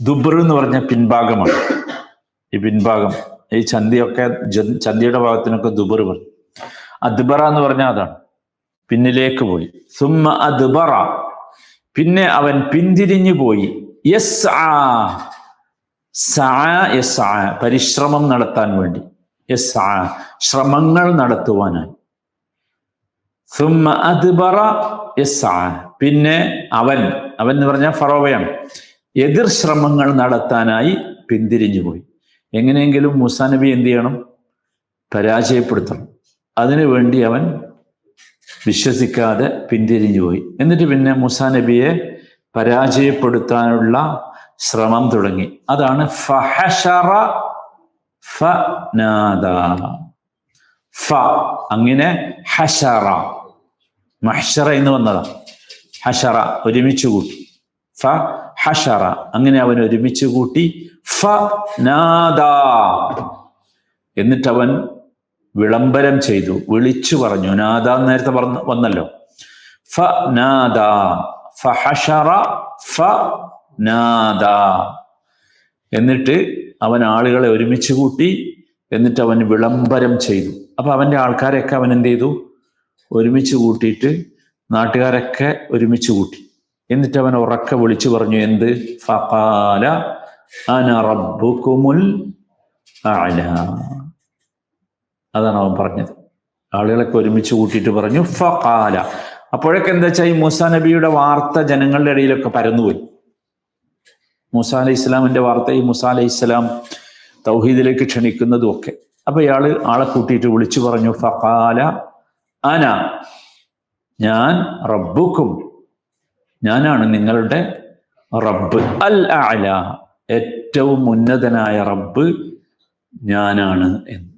ദുബർ എന്ന് പറഞ്ഞ പിൻഭാഗമാണ്. ഈ പിൻഭാഗം, ഈ ചന്തിയൊക്കെ, ചന്തിയുടെ ഭാഗത്തിനൊക്കെ ദുബർ പറയും. അദ്ബറ എന്ന് പറഞ്ഞാൽ അതാണ്, പിന്നിലേക്ക് പോയി. സുമ്മ അദ്ബറ, പിന്നെ അവൻ പിന്തിരിഞ്ഞു പോയി. യസ്ആ, യസ്ആ പരിശ്രമം നടത്താൻ വേണ്ടി, യസ്ആ ശ്രമങ്ങൾ നടത്തുവാനായി. സുമ്മ അദ്ബറ യസ്ആ, പിന്നെ അവൻ എന്ന് പറഞ്ഞാൽ ഫറോവയാണ്, എതിർ ശ്രമങ്ങൾ നടത്താനായി പിന്തിരിഞ്ഞു പോയി. എങ്ങനെയെങ്കിലും മൂസാ നബി എന്ത് ചെയ്യണം? പരാജയപ്പെടുത്തണം. അതിനു വേണ്ടി അവൻ വിശ്വസിക്കാതെ പിന്തിരിഞ്ഞു പോയി. എന്നിട്ട് പിന്നെ മൂസാ നബിയെ പരാജയപ്പെടുത്താനുള്ള ശ്രമം തുടങ്ങി. അതാണ് ഫഹശറ ഫനാദ. അങ്ങനെ ഹശറ, മഹ്ശറ എന്ന് വന്നതാ. ഹശറ ഒരുമിച്ച് കൂട്ടി. ഹശറ അങ്ങനെ അവൻ ഒരുമിച്ച് കൂട്ടി. ഫനാദ എന്നിട്ട് അവൻ വിളംബരം ചെയ്തു, വിളിച്ചു പറഞ്ഞു. നാദ നേരത്തെ വന്നല്ലോ. ഫനാദ, ഫഹശറ ഫനാദ. എന്നിട്ട് അവൻ ആളുകളെ ഒരുമിച്ച് കൂട്ടി. എന്നിട്ട് അവൻ വിളംബരം ചെയ്തു. അപ്പൊ അവന്റെ ആൾക്കാരെയൊക്കെ അവൻ എന്ത് ചെയ്തു? ഒരുമിച്ച് കൂട്ടിയിട്ട് നാട്ടുകാരൊക്കെ ഒരുമിച്ച് കൂട്ടി. എന്നിട്ട് അവൻ ഉറക്കെ വിളിച്ചു പറഞ്ഞു. എന്ത്? ഫഖാല അന റബ്ബുകുമുൽ അഅല. അതാണ് അവൻ പറഞ്ഞത്. ആളുകളൊക്കെ ഒരുമിച്ച് കൂട്ടിയിട്ട് പറഞ്ഞു ഫഖാല. അപ്പോഴൊക്കെ എന്താ വെച്ചാൽ ഈ മൂസാ നബിയുടെ വാർത്ത ജനങ്ങളുടെ ഇടയിലൊക്കെ പരന്നുപോയി. മൂസാ അലൈഹി ഇസ്ലാമിന്റെ വാർത്ത, ഈ മൂസാ അലൈഹി ഇസ്ലാം തൗഹീദിലേക്ക് ക്ഷണിക്കുന്നതും ഒക്കെ. അപ്പൊ ഇയാള് ആളെ കൂട്ടിയിട്ട് വിളിച്ചു പറഞ്ഞു ഫഖാല അന, ഞാൻ റബ്ബുക്കും, ഞാനാണ് നിങ്ങളുടെ റബ്ബ്, അൽ അഅല ഏറ്റവും ഉന്നതനായ റബ്ബ് ഞാനാണ് എന്ന്.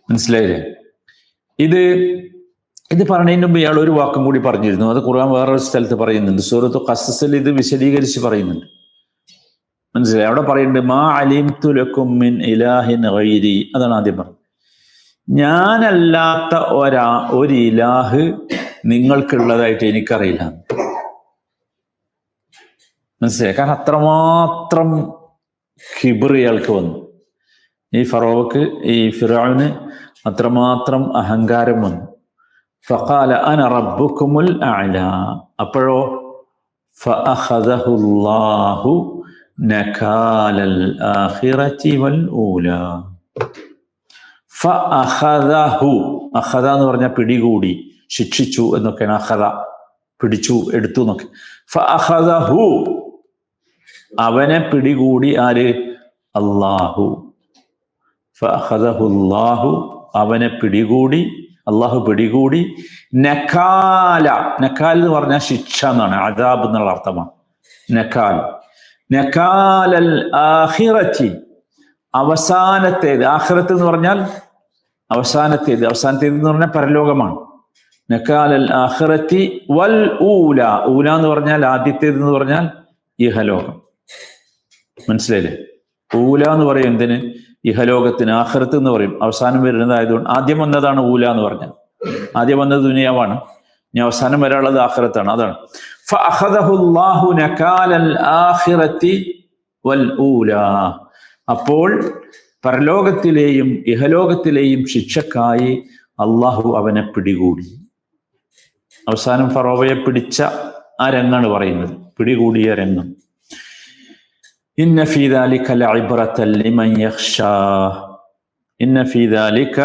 മനസ്സിലായില്ലേ? ഇത് പറഞ്ഞതിന് മുമ്പ് ഇയാൾ ഒരു വാക്കും കൂടി പറഞ്ഞിരുന്നു. അത് ഖുർആൻ വേറൊരു സ്ഥലത്ത് പറയുന്നുണ്ട്. സൂറത്തു ഖസസിൽ ഇത് വിശദീകരിച്ച് പറയുന്നുണ്ട്. മനസ്സിലായി? അവിടെ പറയുന്നുണ്ട് മാ അലിംതു ലക്കും മിൻ ഇലാഹിൻ ഗൈരി. അതാണ് ആദ്യം പറഞ്ഞത്. ഞാനല്ലാത്ത ഒരു ഇലാഹ് നിങ്ങൾക്കുള്ളതായിട്ട് എനിക്കറിയില്ല. മനസ്സിലായി? കാരണം അത്രമാത്രം ഖിബ്ർ ഇയാൾക്ക് വന്നു. ഈ ഫറോവക്ക്, ഈ ഫിർഔന് അത്രമാത്രം അഹങ്കാരം വന്നു. ഫഖാല അന റബ്ബുകുമുൽ അഅല. അപ്പോഴോ ഫഅഖദഹുല്ലാഹു നകാലൽ ആഖിറതി വൽ ഊലാ. ഫഅഖദഹു, അഖദ എന്ന് പറഞ്ഞാൽ പിടികൂടി, ശിക്ഷിച്ചു എന്നൊക്കെയാണ്. അഖദ പിടിച്ചു, എടുത്തു എന്നൊക്കെ. ഫഅഖദഹു അവനെ പിടികൂടി. ആര്? അല്ലാഹു. ഫഅഖദഹുല്ലാഹു അവനെ പിടികൂടി, അള്ളാഹു പിടികൂടി. നകാല, നകാൽ എന്ന് പറഞ്ഞാൽ ശിക്ഷ എന്നാണ്, അദാബ് എന്നുള്ള അർത്ഥമാണ് നകാൽ. നകാലൽ ആഖിറതി അവസാനത്തേത്. ആഖിറത്ത് എന്ന് പറഞ്ഞാൽ അവസാനത്തേത്, അവസാനത്തേത് എന്ന് പറഞ്ഞാൽ പരലോകമാണ്. നകാലൽ ആഖിറതി വൽ ഊല. ഊല എന്ന് പറഞ്ഞാൽ ആദ്യത്തേത് എന്ന് പറഞ്ഞാൽ ഇഹലോകം. മനസ്സിലായില്ലേ? ഊല എന്ന് പറയും എന്തിന്? ഇഹലോകത്തിന്. ആഖിറത്ത് എന്ന് പറയും അവസാനം വരുന്നതായതുകൊണ്ട്. ആദ്യം വന്നതാണ് ഊല എന്ന് പറഞ്ഞാൽ. ആദ്യം വന്നത് ദുനിയാവാണ്, ഇനി അവസാനം വരാനുള്ളത് ആഖിറത്താണ്. അതാണ് ഫഅഖദഹു അല്ലാഹു നകാലൽ ആഖിറതി വൽ ഊലാ. അപ്പോൾ പരലോകത്തിലെയും ഇഹലോകത്തിലെയും ശിക്ഷക്കായി അള്ളാഹു അവനെ പിടികൂടി. അവസാനം ഫറോവയെ പിടിച്ച ആ രംഗാണ് പറയുന്നത്, പിടികൂടിയ രംഗം. ഇന്ന ഫീ ദാലിക ലഇബ്റതൻ ലിമൻ യഖ്ശാ. ഇന്ന ഫീ ദാലിക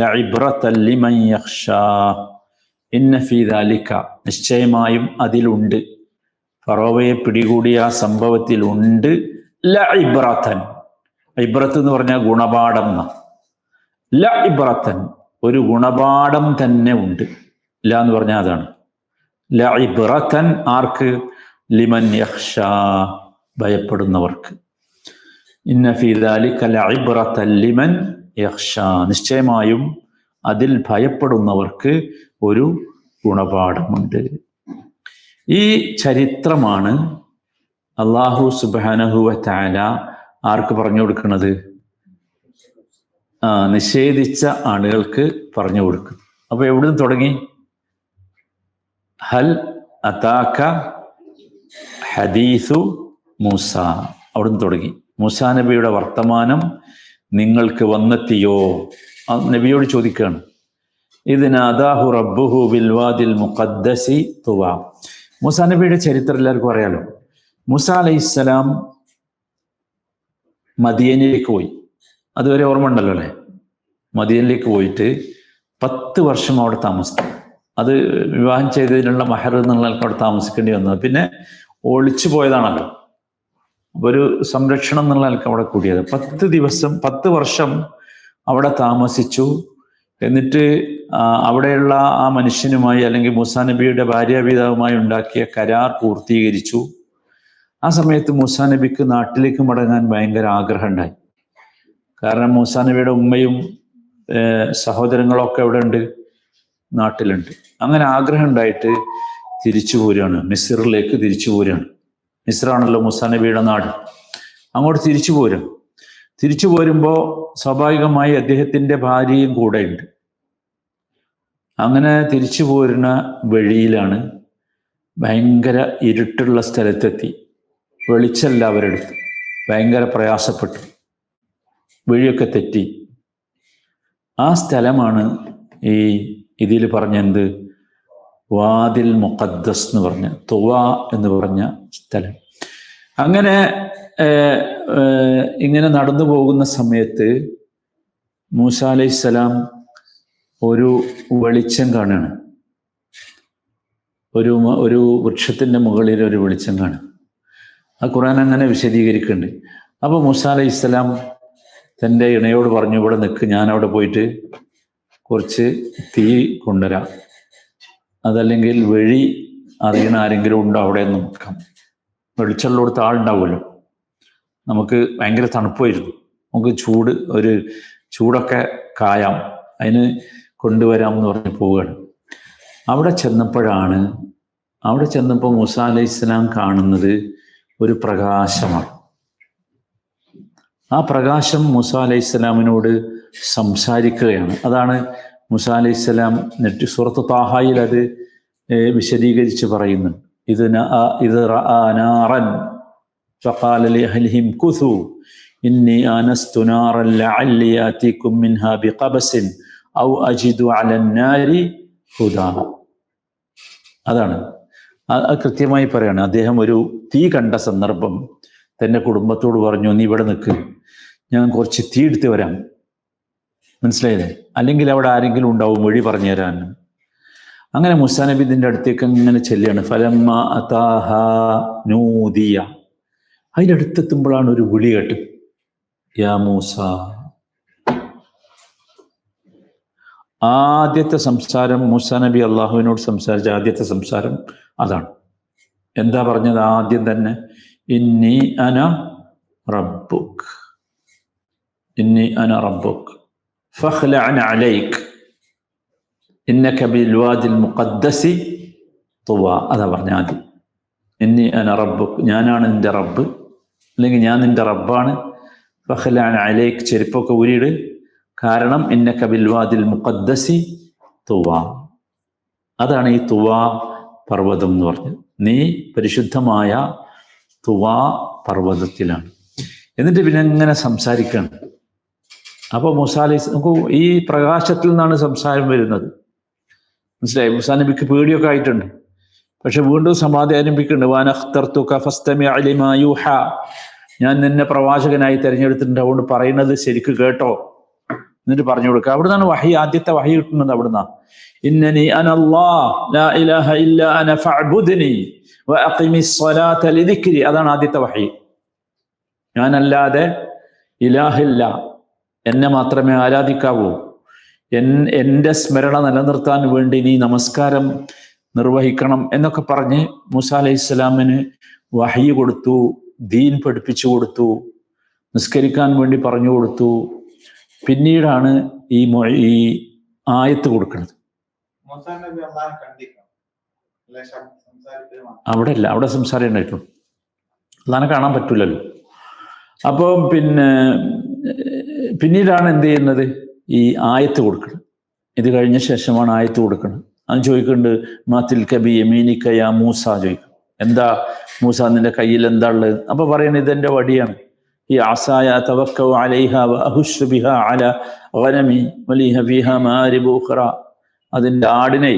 ലഇബ്റതൻ ലിമൻ യഖ്ശാ. ഇന്ന ഫീ ദാലിക, നിശ്ചയമായും അതിലുണ്ട്, ഫറോവയെ പിടികൂടിയ ആ സംഭവത്തിൽ ഉണ്ട്, ലഇബ്റതൻ, ഇബ്രത്ത് എന്ന് പറഞ്ഞാൽ ഗുണപാഠം എന്ന, ലഇബ്റതൻ, ഒരു ഗുണപാഠം തന്നെ ഉണ്ട്. ല എന്ന് പറഞ്ഞാൽ അതാണ്. ലഇബ്റതൻ ആർക്ക്? ലിമൻ യഖ്ശാ, ഭയപ്പെടുന്നവർക്ക്. ഇന്ന ഫീ ദാലിക ലഇബ്റതൻ ലിമൻ യഖ്ശാ, നിശ്ചയമായും അതിൽ ഭയപ്പെടുന്നവർക്ക് ഒരു ഗുണപാഠമുണ്ട്. ഈ ചരിത്രമാണ് അല്ലാഹു സുബ്ഹാനഹു വ തആല ആർക്ക് പറഞ്ഞു കൊടുക്കുന്നത്? നിഷേധിച്ച ആളുകൾക്ക് പറഞ്ഞു കൊടുക്കും. അപ്പൊ എവിടുന്ന് തുടങ്ങി? ഹൽ അതാക ഹദീസു മൂസ, അവിടുന്ന് തുടങ്ങി. മൂസാ നബിയുടെ വർത്തമാനം നിങ്ങൾക്ക് വന്നെത്തിയോ? നബിയോട് ചോദിക്കുകയാണ്. ഇത് നാദാഹു റബ്ബുഹു ബിൽ വാദിൽ മുഖദ്ദസി തുവാ. മൂസാ നബിയുടെ ചരിത്രം എല്ലാവർക്കും അറിയാലോ. മൂസ അലൈഹിസ്സലാം മദിയനിലേക്ക് പോയി. അതുവരെ ഓർമ്മ ഉണ്ടല്ലോ അല്ലേ? മദിയനിലേക്ക് പോയിട്ട് 10 വർഷം അവിടെ താമസിക്കും. അത് വിവാഹം ചെയ്തതിനുള്ള മഹർ എന്നുള്ള അവിടെ താമസിക്കേണ്ടി വന്നത്. പിന്നെ ഒളിച്ചു പോയതാണല്ലോ, ഒരു സംരക്ഷണം എന്നുള്ള ആൾക്ക് അവിടെ കൂടിയത്. 10 വർഷം അവിടെ താമസിച്ചു. എന്നിട്ട് അവിടെയുള്ള ആ മനുഷ്യനുമായി, അല്ലെങ്കിൽ മൂസാ നബിയുടെ ഭാര്യാപിതാവുമായി ഉണ്ടാക്കിയ കരാർ പൂർത്തീകരിച്ചു. ആ സമയത്ത് മൂസാ നബിക്ക് നാട്ടിലേക്ക് മടങ്ങാൻ ഭയങ്കര ആഗ്രഹം ഉണ്ടായി. കാരണം മൂസാ നബിയുടെ ഉമ്മയും സഹോദരങ്ങളൊക്കെ എവിടെ ഉണ്ട്? നാട്ടിലുണ്ട്. അങ്ങനെ ആഗ്രഹം ഉണ്ടായിട്ട് തിരിച്ചു പോരുകയാണ്, മിസ്റിലേക്ക് തിരിച്ചു പോരുകയാണ്. മിസ്റാണല്ലോ മൂസാ നബിയുടെ നാട്. അങ്ങോട്ട് തിരിച്ചു പോരും. തിരിച്ചു പോരുമ്പോൾ സ്വാഭാവികമായി അദ്ദേഹത്തിൻ്റെ ഭാര്യയും കൂടെ ഉണ്ട്. അങ്ങനെ തിരിച്ചു പോരുന്ന വഴിയിലാണ് ഭയങ്കര ഇരുട്ടുള്ള സ്ഥലത്തെത്തി. വെളിച്ചല്ല അവരെടുത്ത്, ഭയങ്കര പ്രയാസപ്പെട്ടു, വഴിയൊക്കെ തെറ്റി. ആ സ്ഥലമാണ് ഈ ഇതിൽ പറഞ്ഞെന്ത്, വാദിൽ മുഖദ്ദസ് എന്ന് പറഞ്ഞ, തുവ എന്ന് പറഞ്ഞ സ്ഥലം. അങ്ങനെ ഇങ്ങനെ നടന്നു പോകുന്ന സമയത്ത് മൂസാ അലൈഹിസ്സലാം ഒരു വെളിച്ചം കാണുകയാണ്. ഒരു വൃക്ഷത്തിൻ്റെ മുകളിൽ ഒരു വെളിച്ചം കാണും. ആ ഖുർആൻ അങ്ങനെ വിശദീകരിക്കുന്നുണ്ട്. അപ്പോൾ മൂസാ അലൈഹിസ്സലാം തൻ്റെ ഇണയോട് പറഞ്ഞു, ഇവിടെ നിൽക്ക്, ഞാനവിടെ പോയിട്ട് കുറച്ച് തീ കൊണ്ടുവരാം, അതല്ലെങ്കിൽ വഴി അറിയണ ആരെങ്കിലും ഉണ്ടോ അവിടെ ഒന്ന് നോക്കാം. വെളിച്ചമുള്ളടുത്ത് ആളുണ്ടാവുമല്ലോ. നമുക്ക് ഭയങ്കര തണുപ്പായിരുന്നു, നമുക്ക് ചൂടൊക്കെ കായാം, അതിന് കൊണ്ടുവരാം എന്ന് പറഞ്ഞ് പോവുകയാണ്. അവിടെ ചെന്നപ്പോൾ മൂസാ അലൈഹിസ്സലാം കാണുന്നത് ഒരു പ്രകാശമാണ്. ആ പ്രകാശം മൂസാ അലൈഹിസ്സലാമിനോട് സംസാരിക്കുകയാണ്. അതാണ് മൂസാ അലൈഹിസ്സലാം സൂറത്ത് താഹയിൽ അത് വിശദീകരിച്ച് പറയുന്നുണ്ട്. ഇത് നാറൻ ഫഖാല ലിഅഹ്ലിഹിം കുസൂ ഇന്നി ആനസ്തു നാറൻ ലഅല്ലി ആതീകും മിൻഹാ ബിഖബസിൻ ഔ അജിദു അലന്നാരി ഹുദാ. അതാണ് അത് കൃത്യമായി പറയാണ്. അദ്ദേഹം ഒരു തീ കണ്ട സന്ദർഭം തൻ്റെ കുടുംബത്തോട് പറഞ്ഞു, നീ ഇവിടെ നിൽക്ക്, ഞാൻ കുറച്ച് തീ എടുത്ത് വരാം. മനസ്സിലായില്ലേ? അല്ലെങ്കിൽ അവിടെ ആരെങ്കിലും ഉണ്ടാവും വഴി പറഞ്ഞു തരാൻ. അങ്ങനെ മൂസാ നബി ഇതിൻ്റെ അടുത്തേക്ക് ഇങ്ങനെ ചെല്ലുകയാണ്. ഫലമ്മ അതാഹ നൂദിയ, അതിൻ്റെ അടുത്തെത്തുമ്പോഴാണ് ഒരു വിളി കേട്ട്, യാ മൂസ. ആദ്യത്തെ സംസാരം മൂസാ നബി അള്ളാഹുവിനോട് സംസാരിച്ച ആദ്യത്തെ സംസാരം അതാണ്. എന്താ പറഞ്ഞത്? ആദ്യം തന്നെ ഇന്നി അന റബ്ബുക്, ഇന്നി അന റബ്ബുക് ഫഖ്ലഅൻ അലൈക് ഇന്നക ബിൽവാദിൽ മുഖദ്ദസി തുവ. അതാ പറഞ്ഞ ആദ്യം. ഇന്നി അന റബ്ബുക്, ഞാനാണ് നിന്റെ റബ്ബ്, അല്ലെങ്കിൽ ഞാൻ നിന്റെ റബ്ബാണ്. ഫഖ്ലഅൻ അലൈക്, ചെരുപ്പൊക്കെ ഊരിയിട്, കാരണം ഇന്നക ബിൽവാദിൽ മുഖദ്ദസി തുവ. അതാണ് ഈ തുവ പർവ്വതം എന്ന് പറഞ്ഞത്. നീ പരിശുദ്ധമായ തുവാ പർവ്വതത്തിലാണ്. എന്നിട്ട് പിന്നെ ഇങ്ങനെ സംസാരിക്കണം. അപ്പോൾ മൂസാ അലൈഹി നോക്കൂ, ഈ പ്രകാശത്തിൽ നിന്നാണ് സംസാരം വരുന്നത്. മനസ്സിലായി? മൂസാ നബിക്ക് പേടിയൊക്കെ ആയിട്ടുണ്ട്. പക്ഷെ വീണ്ടും സമാധാനിപ്പിക്കുന്നുണ്ട്. വനഖ്തർതുക ഫസ്തമി ലിമാ യൂഹാ, ഞാൻ നിന്നെ പ്രവാചകനായി തിരഞ്ഞെടുത്തിട്ടുണ്ട്, അതുകൊണ്ട് പറയുന്നത് ശരിക്ക് കേട്ടോ എന്നിട്ട് പറഞ്ഞു കൊടുക്കുക. അവിടുന്നാണ് വഹി, ആദ്യത്തെ വഹി കിട്ടുന്നത് അവിടുന്നാ. ഇന്നനി അനല്ലാഹ് ലാ ഇലാഹ ഇല്ലാ അന ഫഅ്ബുദ്നി വഅഖിമിസ് സ്വലാത ലിദിക്രി. അതാണ് ആദ്യത്തെ വഹി. ഞാനല്ലാതെ ഇലാഹില്ല, എന്നെ മാത്രമേ ആരാധിക്കാവൂ, എൻ്റെ സ്മരണ നിലനിർത്താൻ വേണ്ടി നീ നമസ്കാരം നിർവഹിക്കണം എന്നൊക്കെ പറഞ്ഞ് മൂസാ അലൈഹി സ്വലാമിന് വഹി കൊടുത്തു, ദീൻ പഠിപ്പിച്ചു കൊടുത്തു, നിസ്കരിക്കാൻ വേണ്ടി പറഞ്ഞു കൊടുത്തു. പിന്നീടാണ് ഈ ആയത്ത് കൊടുക്കുന്നത്. അവിടെ അല്ല, അവിടെ സംസാരം ഉണ്ടായിട്ടുള്ളൂ, അല്ലാതെ കാണാൻ പറ്റൂലല്ലോ. അപ്പോൾ പിന്നീടാണ് എന്ത് ചെയ്യുന്നത്, ഈ ആയത്ത് കൊടുക്കണം. ഇത് കഴിഞ്ഞ ശേഷമാണ് ആയത്ത് കൊടുക്കണം. അത് ചോദിക്കുന്നുണ്ട്, മാത്തിൽ കബി യമീനിക്ക യാ മൂസ ചോദിക്കും. എന്താ മൂസ നിന്റെ കയ്യിൽ എന്താ ഉള്ളത്? അപ്പൊ പറയുന്നത് ഇതെന്റെ വടിയാണ്. ഈ ആസായ തവക്കഉ അലൈഹ വഅഹുശു ബിഹാ അലാ ഗനമി വലിഹ ഫീഹാ മാരിബു ഉഖറ. അതിൻ്റെ ആടിനെ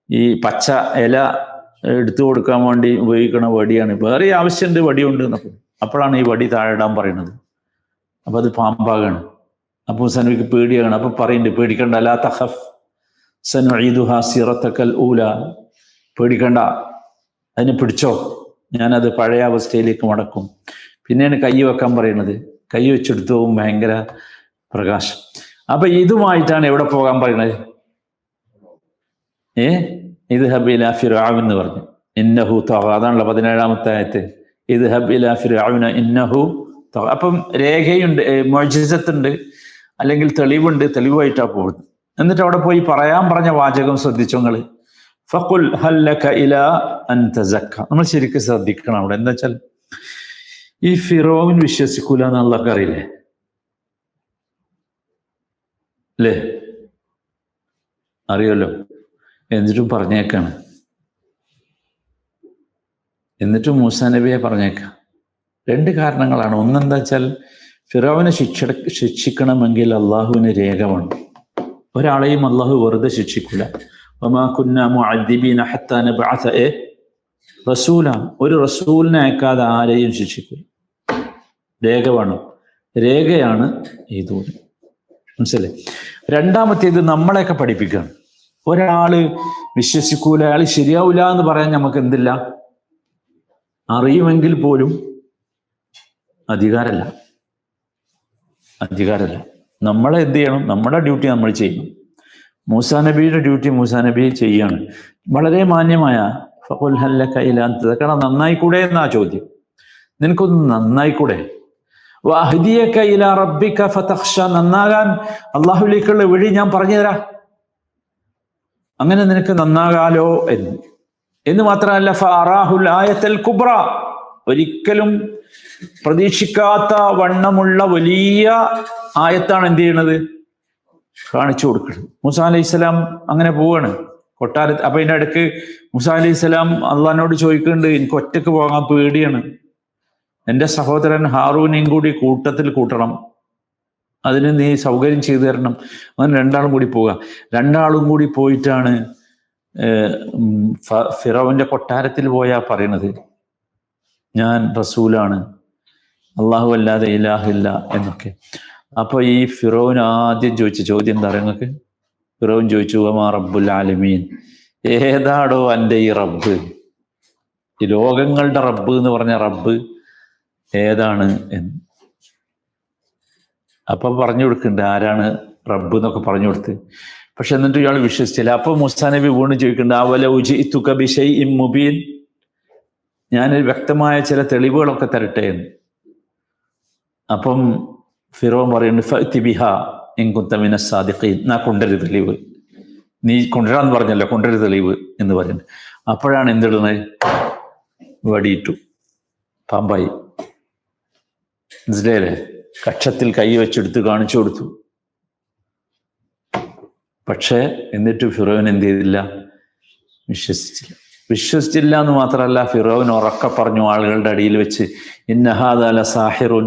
ഈ പച്ച ഇല എടുത്തു കൊടുക്കാൻ വേണ്ടി ഉപയോഗിക്കുന്ന വടിയാണ്. വേറെ ആവശ്യമുണ്ട്, വടിയുണ്ട് എന്നൊക്കെ. അപ്പോഴാണ് ഈ വടി താഴെ ഇടാൻ പറയുന്നത്. അപ്പൊ അത് പാമ്പാകാണ്. അപ്പോൾ സനബിക്ക് പേടിയാണ്. അപ്പൊ പറയുന്നുണ്ട്, പേടിക്കണ്ട, ലാ തഖഫ് സനുഈദുഹാ സിറതകൽ ഊല, പേടിക്കണ്ട, അതിനെ പിടിച്ചോ, ഞാനത് പഴയ അവസ്ഥയിലേക്ക് മടക്കും. പിന്നെയാണ് കൈ വെക്കാൻ പറയുന്നത്. കൈ വെച്ചെടുത്തു പോകും, ഭയങ്കര പ്രകാശം. അപ്പൊ ഇതുമായിട്ടാണ് എവിടെ പോകാൻ പറയുന്നത്? ഇത് ഹബ് ഇലാ ഫിർഔൻ എന്ന് പറഞ്ഞു. ഇന്നഹു തഗ, അതാണല്ലോ 17-ാമത്തെ ആയത്ത്. ഇത് ഹബ് ഇലാ ഫിർഔന ഇന്നഹു തഗ. അപ്പം രേഖയുണ്ട്, മുഅ്ജിസത്തുണ്ട്, അല്ലെങ്കിൽ തെളിവുണ്ട്, തെളിവായിട്ടാണ് പോകുന്നത്. എന്നിട്ട് അവിടെ പോയി പറയാൻ പറഞ്ഞ വാചകം ശ്രദ്ധിച്ചു നിങ്ങൾ. ഫഖുൽ ഹൽ ലക ഇലാ അൻ തസക്ക. നമ്മൾ ശരിക്കും ശ്രദ്ധിക്കണം അവിടെ. എന്താ വെച്ചാൽ ഈ ഫിറോൻ വിശ്വസിക്കൂല എന്ന് അല്ലാഹുക്ക് അറിയില്ലേ? അല്ലേ? അറിയല്ലോ. എന്നിട്ടും പറഞ്ഞേക്കാണ്. എന്നിട്ടും മൂസാ നബിയെ പറഞ്ഞേക്കാം. 2 കാരണങ്ങളാണ്. ഒന്നെന്താ വെച്ചാൽ ഫിറോവിനെ ശിക്ഷിക്കണമെങ്കിൽ അള്ളാഹുവിന് രേഖ വേണം. ഒരാളെയും അള്ളാഹു വെറുതെ ശിക്ഷിക്കൂല. വമാ കുന്നാ മുഅദ്ദിബീന ഹത്താ നബ്അസ റസൂല. ഒരു റസൂലിനെ അയക്കാതെ ആരെയും ശിക്ഷിക്കൂല. രേഖ വേണം. രേഖയാണ് ഈ ദൂരം. മനസ്സിലായി? രണ്ടാമത്തേത് നമ്മളെയൊക്കെ പഠിപ്പിക്കുകയാണ്. ഒരാള് വിശ്വസിക്കൂല, അയാൾ ശരിയാവൂല എന്ന് പറയാൻ നമുക്ക് എന്തില്ല? അറിയുമെങ്കിൽ പോലും അധികാരമല്ല. നമ്മളെ എന്ത് ചെയ്യണം? നമ്മുടെ ഡ്യൂട്ടി നമ്മൾ ചെയ്യണം. മൂസാ നബിയുടെ ഡ്യൂട്ടി മൂസാ നബി ചെയ്യാണ്. വളരെ മാന്യമായ ഫഖുൽ ഹൽ ലക ഇലാ അൻ തസക്ക. നന്നായിക്കൂടെ എന്നാ ചോദ്യം. നിനക്കൊന്ന് നന്നായിക്കൂടെ? വഅഹ്ദിയക ഇലാ റബ്ബിക ഫതഖ്ശ. നന്നാകാൻ അള്ളാഹുവിലേക്കുള്ള വഴി ഞാൻ പറഞ്ഞു തരാം, അങ്ങനെ നിനക്ക് നന്നാകാലോ എന്ന് മാത്രമല്ല, ഫഅറാഹുൽ ആയത്തുൽ കുബ്ര. ഒരിക്കലും പ്രതീക്ഷിക്കാത്ത വണ്ണമുള്ള വലിയ ആയത്താണ് എന്ത് ചെയ്യണത്? കാണിച്ചു കൊടുക്കുന്നത്. മൂസാ അലൈഹിസ്സലാം അങ്ങനെ പോവാണ് കൊട്ടാരത്തിൽ. അപ്പൊ ഇതിന്റെ ഇടയ്ക്ക് മൂസാ അലൈഹിസ്സലാം അള്ളാഹിനോട് ചോദിക്കുന്നുണ്ട്, എനിക്ക് ഒറ്റക്ക് പോകാൻ പേടിയാണ്, എൻ്റെ സഹോദരൻ ഹാറൂനെയും കൂടി കൂട്ടത്തിൽ കൂട്ടണം, അതിന് നീ സൗകര്യം ചെയ്തു തരണം. അങ്ങനെ 2 കൂടി പോവുക. 2 കൂടി പോയിട്ടാണ് ഫിറൗന്റെ കൊട്ടാരത്തിൽ പോയാ പറയണത്, ഞാൻ റസൂലാണ്, അള്ളാഹു അല്ലാതെ ഇലാഹില്ല എന്നൊക്കെ. അപ്പൊ ഈ ഫിറൗൻ ആദ്യം ചോദിച്ച ചോദ്യം എന്താ നിങ്ങൾക്ക്? ഫിറൗൻ ചോദിച്ചു, വമാ റബ്ബുൽ ആലമീൻ. ഏതാടോ എൻ്റെ ഈ റബ്ബ്? ഈ ലോകങ്ങളുടെ റബ്ബ് എന്ന് പറഞ്ഞ റബ്ബ് ഏതാണ് എന്ന്. അപ്പൊ പറഞ്ഞു കൊടുക്കുന്നുണ്ട് ആരാണ് റബ്ബ് എന്നൊക്കെ പറഞ്ഞു കൊടുത്ത്. പക്ഷെ എന്നിട്ട് ഇയാൾ വിശ്വസിച്ചില്ല. അപ്പൊ മൂസാ നബി വീണ്ടും ചോദിക്കുന്നുണ്ട്, അവലൗ ജിഇതുക ബിശൈഇൻ മുബീൻ. ഞാനൊരു വ്യക്തമായ ചില തെളിവുകളൊക്കെ തരട്ടെ എന്ന്. അപ്പം ഫിറോൻ പറയുന്നുണ്ട്, ഫഅതി ബിഹാ ഇൻ കുൻത മിനസ് സാദിഖീൻ. നാ കൊണ്ടൊരു തെളിവ്, നീ കൊണ്ടുവരാന്ന് പറഞ്ഞല്ലോ, കൊണ്ടൊരു തെളിവ് എന്ന് പറയുന്നത്. അപ്പോഴാണ് എന്തിടുന്നത്? വടിയിട്ടു, പാമ്പായി. മനസ്സിലായില്ലേ? കക്ഷത്തിൽ കൈ വെച്ചെടുത്ത് കാണിച്ചു കൊടുത്തു. പക്ഷേ എന്നിട്ട് ഫിറോൻ എന്ത് ചെയ്തില്ല? വിശ്വസിച്ചില്ല. വിശ്വസിച്ചില്ല എന്ന് മാത്രമല്ല, ഫിറോൻ ഉറക്കെ പറഞ്ഞു ആളുകളുടെ അടിയിൽ വെച്ച്, ഇന്ന ഹാദാ ലസാഹിറുൻ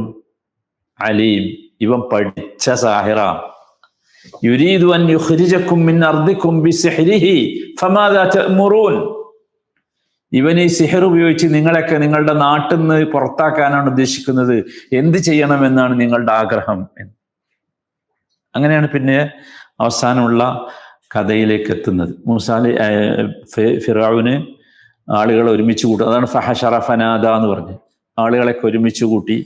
അലീം, ഇവൻ പഠിച്ച സാഹിറ, യുരീദു അൻ യുഖ്രിജകും മിൻ അർദികും ബിസിഹ്രിഹി ഫമാദാ തഅ്മുറൂൻ, ഇവൻ ഈ സിഹർ ഉപയോഗിച്ച് നിങ്ങളെയൊക്കെ നിങ്ങളുടെ നാട്ടിൽ നിന്ന് പുറത്താക്കാനാണ് ഉദ്ദേശിക്കുന്നത്, എന്ത് ചെയ്യണമെന്നാണ് നിങ്ങളുടെ ആഗ്രഹം. അങ്ങനെയാണ് പിന്നെ അവസാനമുള്ള കഥയിലേക്ക് എത്തുന്നത്. ഫിറഔന് ആളുകളെ ഒരുമിച്ച് കൂട്ടും. അതാണ് ഫഹശറ ഫനാദ എന്ന് പറഞ്ഞത്. ആളുകളെയൊക്കെ ഒരുമിച്ച് കൂട്ടി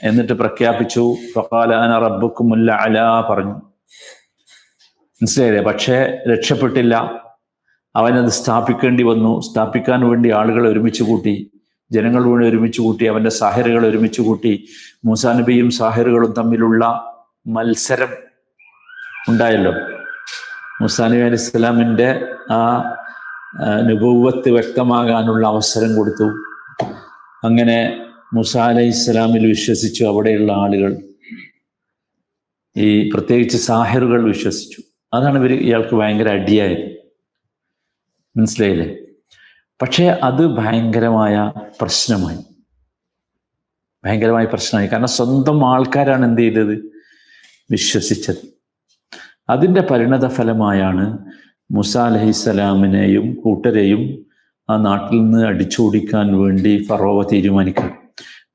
എന്നിട്ട് പ്രഖ്യാപിച്ചു, ഫഖാല അന റബ്ബുക്കുമുൽ അഅ്ലാ പറഞ്ഞു. മനസ്സിലായില്ലേ? പക്ഷേ രക്ഷപ്പെട്ടില്ല. അവനത് സ്ഥാപിക്കേണ്ടി വന്നു. സ്ഥാപിക്കാൻ വേണ്ടി ആളുകളെ ഒരുമിച്ച് കൂട്ടി, ജനങ്ങൾ വേണ്ടി ഒരുമിച്ച് കൂട്ടി, അവൻ്റെ സാഹിറുകളെ ഒരുമിച്ച് കൂട്ടി. മൂസാ നബിയും സാഹിറുകളും തമ്മിലുള്ള മത്സരം ഉണ്ടായല്ലോ. മൂസാ നബി അലൈഹി സ്വലാമിൻ്റെ ആ നുബുവ്വത്ത് വ്യക്തമാകാനുള്ള അവസരം കൊടുത്തു. അങ്ങനെ മൂസാ അലൈഹി സ്വലാമിൽ വിശ്വസിച്ചു അവിടെയുള്ള ആളുകൾ, ഈ പ്രത്യേകിച്ച് സാഹിറുകൾ വിശ്വസിച്ചു. അതാണ് ഇയാൾക്ക് ഭയങ്കര അടിയായത്. മനസ്സിലായില്ലേ? പക്ഷേ അത് ഭയങ്കരമായ പ്രശ്നമായി. കാരണം സ്വന്തം ആൾക്കാരാണ് എന്ത് ചെയ്തത്? വിശ്വസിച്ചത്. അതിൻ്റെ പരിണത ഫലമായാണ് മൂസാ അലൈഹിസ്സലാമിനെയും കൂട്ടരെയും ആ നാട്ടിൽ നിന്ന് അടിച്ചോടിക്കാൻ വേണ്ടി ഫറോവ തീരുമാനിക്കുക.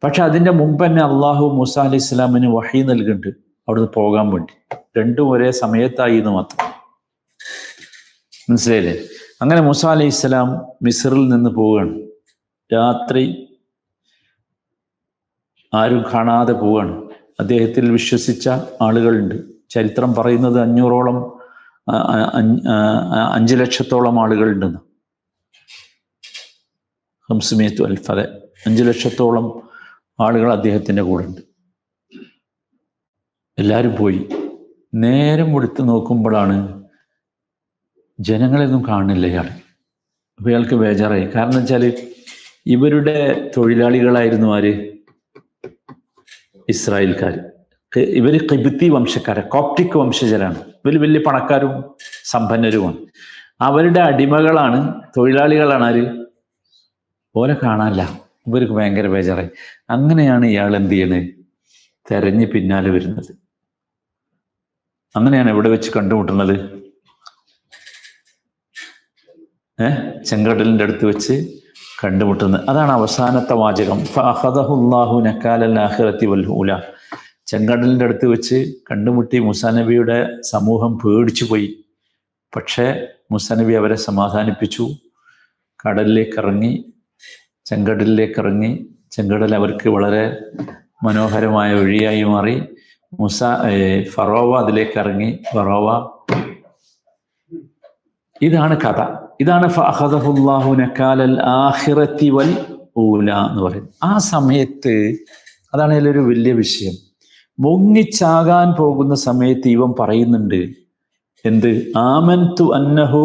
പക്ഷെ അതിൻ്റെ മുമ്പ് തന്നെ അള്ളാഹു മൂസാ അലൈഹിസ്സലാമിന് വഹി നൽകുന്നുണ്ട് അവിടുന്ന് പോകാൻ വേണ്ടി. രണ്ടും ഒരേ സമയത്തായി എന്ന് മാത്രം. മനസ്സിലായില്ലേ? അങ്ങനെ മൂസാ അലൈഹിസ്സലാം മിസ്റിൽ നിന്ന് പോവുകയാണ്. രാത്രി ആരും കാണാതെ പോവുകയാണ്. അദ്ദേഹത്തിൽ വിശ്വസിച്ച ആളുകളുണ്ട്. ചരിത്രം പറയുന്നത് 5 ലക്ഷത്തോളം ആളുകളുണ്ടെന്ന്. 5 ലക്ഷത്തോളം ആളുകൾ അദ്ദേഹത്തിൻ്റെ കൂടെ ഉണ്ട്. എല്ലാവരും പോയി. നേരം എടുത്ത് നോക്കുമ്പോഴാണ് ജനങ്ങളെയൊന്നും കാണുന്നില്ല ഇയാൾ. അപ്പോൾ ഇയാൾക്ക് ബേജാറായി. കാരണം വെച്ചാൽ ഇവരുടെ തൊഴിലാളികളായിരുന്നു ആര്? ഇസ്രായേൽക്കാർ. ഇവർ ഖിബ്തി വംശക്കാരെ, കോപ്റ്റിക് വംശജരാണ്. ഇവർ വലിയ പണക്കാരും സമ്പന്നരുമാണ്. അവരുടെ അടിമകളാണ്, തൊഴിലാളികളാണ് ആര്? ഓലെ കാണാനില്ല. ഇവർക്ക് ഭയങ്കര ബേജാറായി. അങ്ങനെയാണ് ഇയാൾ എന്ത് ചെയ്യണത്? തെരഞ്ഞ് പിന്നാലെ വരുന്നത്. അങ്ങനെയാണ് എവിടെ വെച്ച് കണ്ടുമുട്ടുന്നത്? ചെങ്കടലിൻ്റെ അടുത്ത് വെച്ച് കണ്ടുമുട്ടുന്നത്. അതാണ് അവസാനത്തെ വാചകം. ഫഅഖദഹുല്ലാഹു നകാലൽ ആഖിറതി വൽ ഊല. ചെങ്കടലിൻ്റെ അടുത്ത് വെച്ച് കണ്ടുമുട്ടി. മൂസാ നബിയുടെ സമൂഹം പേടിച്ചു പോയി. പക്ഷേ മൂസാ നബി അവരെ സമാധാനിപ്പിച്ചു. കടലിലേക്ക് ഇറങ്ങി, ചെങ്കടലിലേക്ക് ചെങ്കടൽ അവർക്ക് വളരെ മനോഹരമായ വഴിയായി മാറി. ഫറോവ അതിലേക്ക് ഇറങ്ങി. ഫറോവ, ഇതാണ് കഥ. ഇതാണ് ഫഅഖദഹുല്ലാഹു നകാലൽ ആഖിറതി വൽ ഊല എന്ന് പറയുന്നത്. ആ സമയത്ത് അതാണ് അതിലൊരു വലിയ വിഷയം. മുങ്ങിച്ചാകാൻ പോകുന്ന സമയത്ത് ഇവൻ പറയുന്നുണ്ട് എന്ത്? ആമൻതു അന്നഹു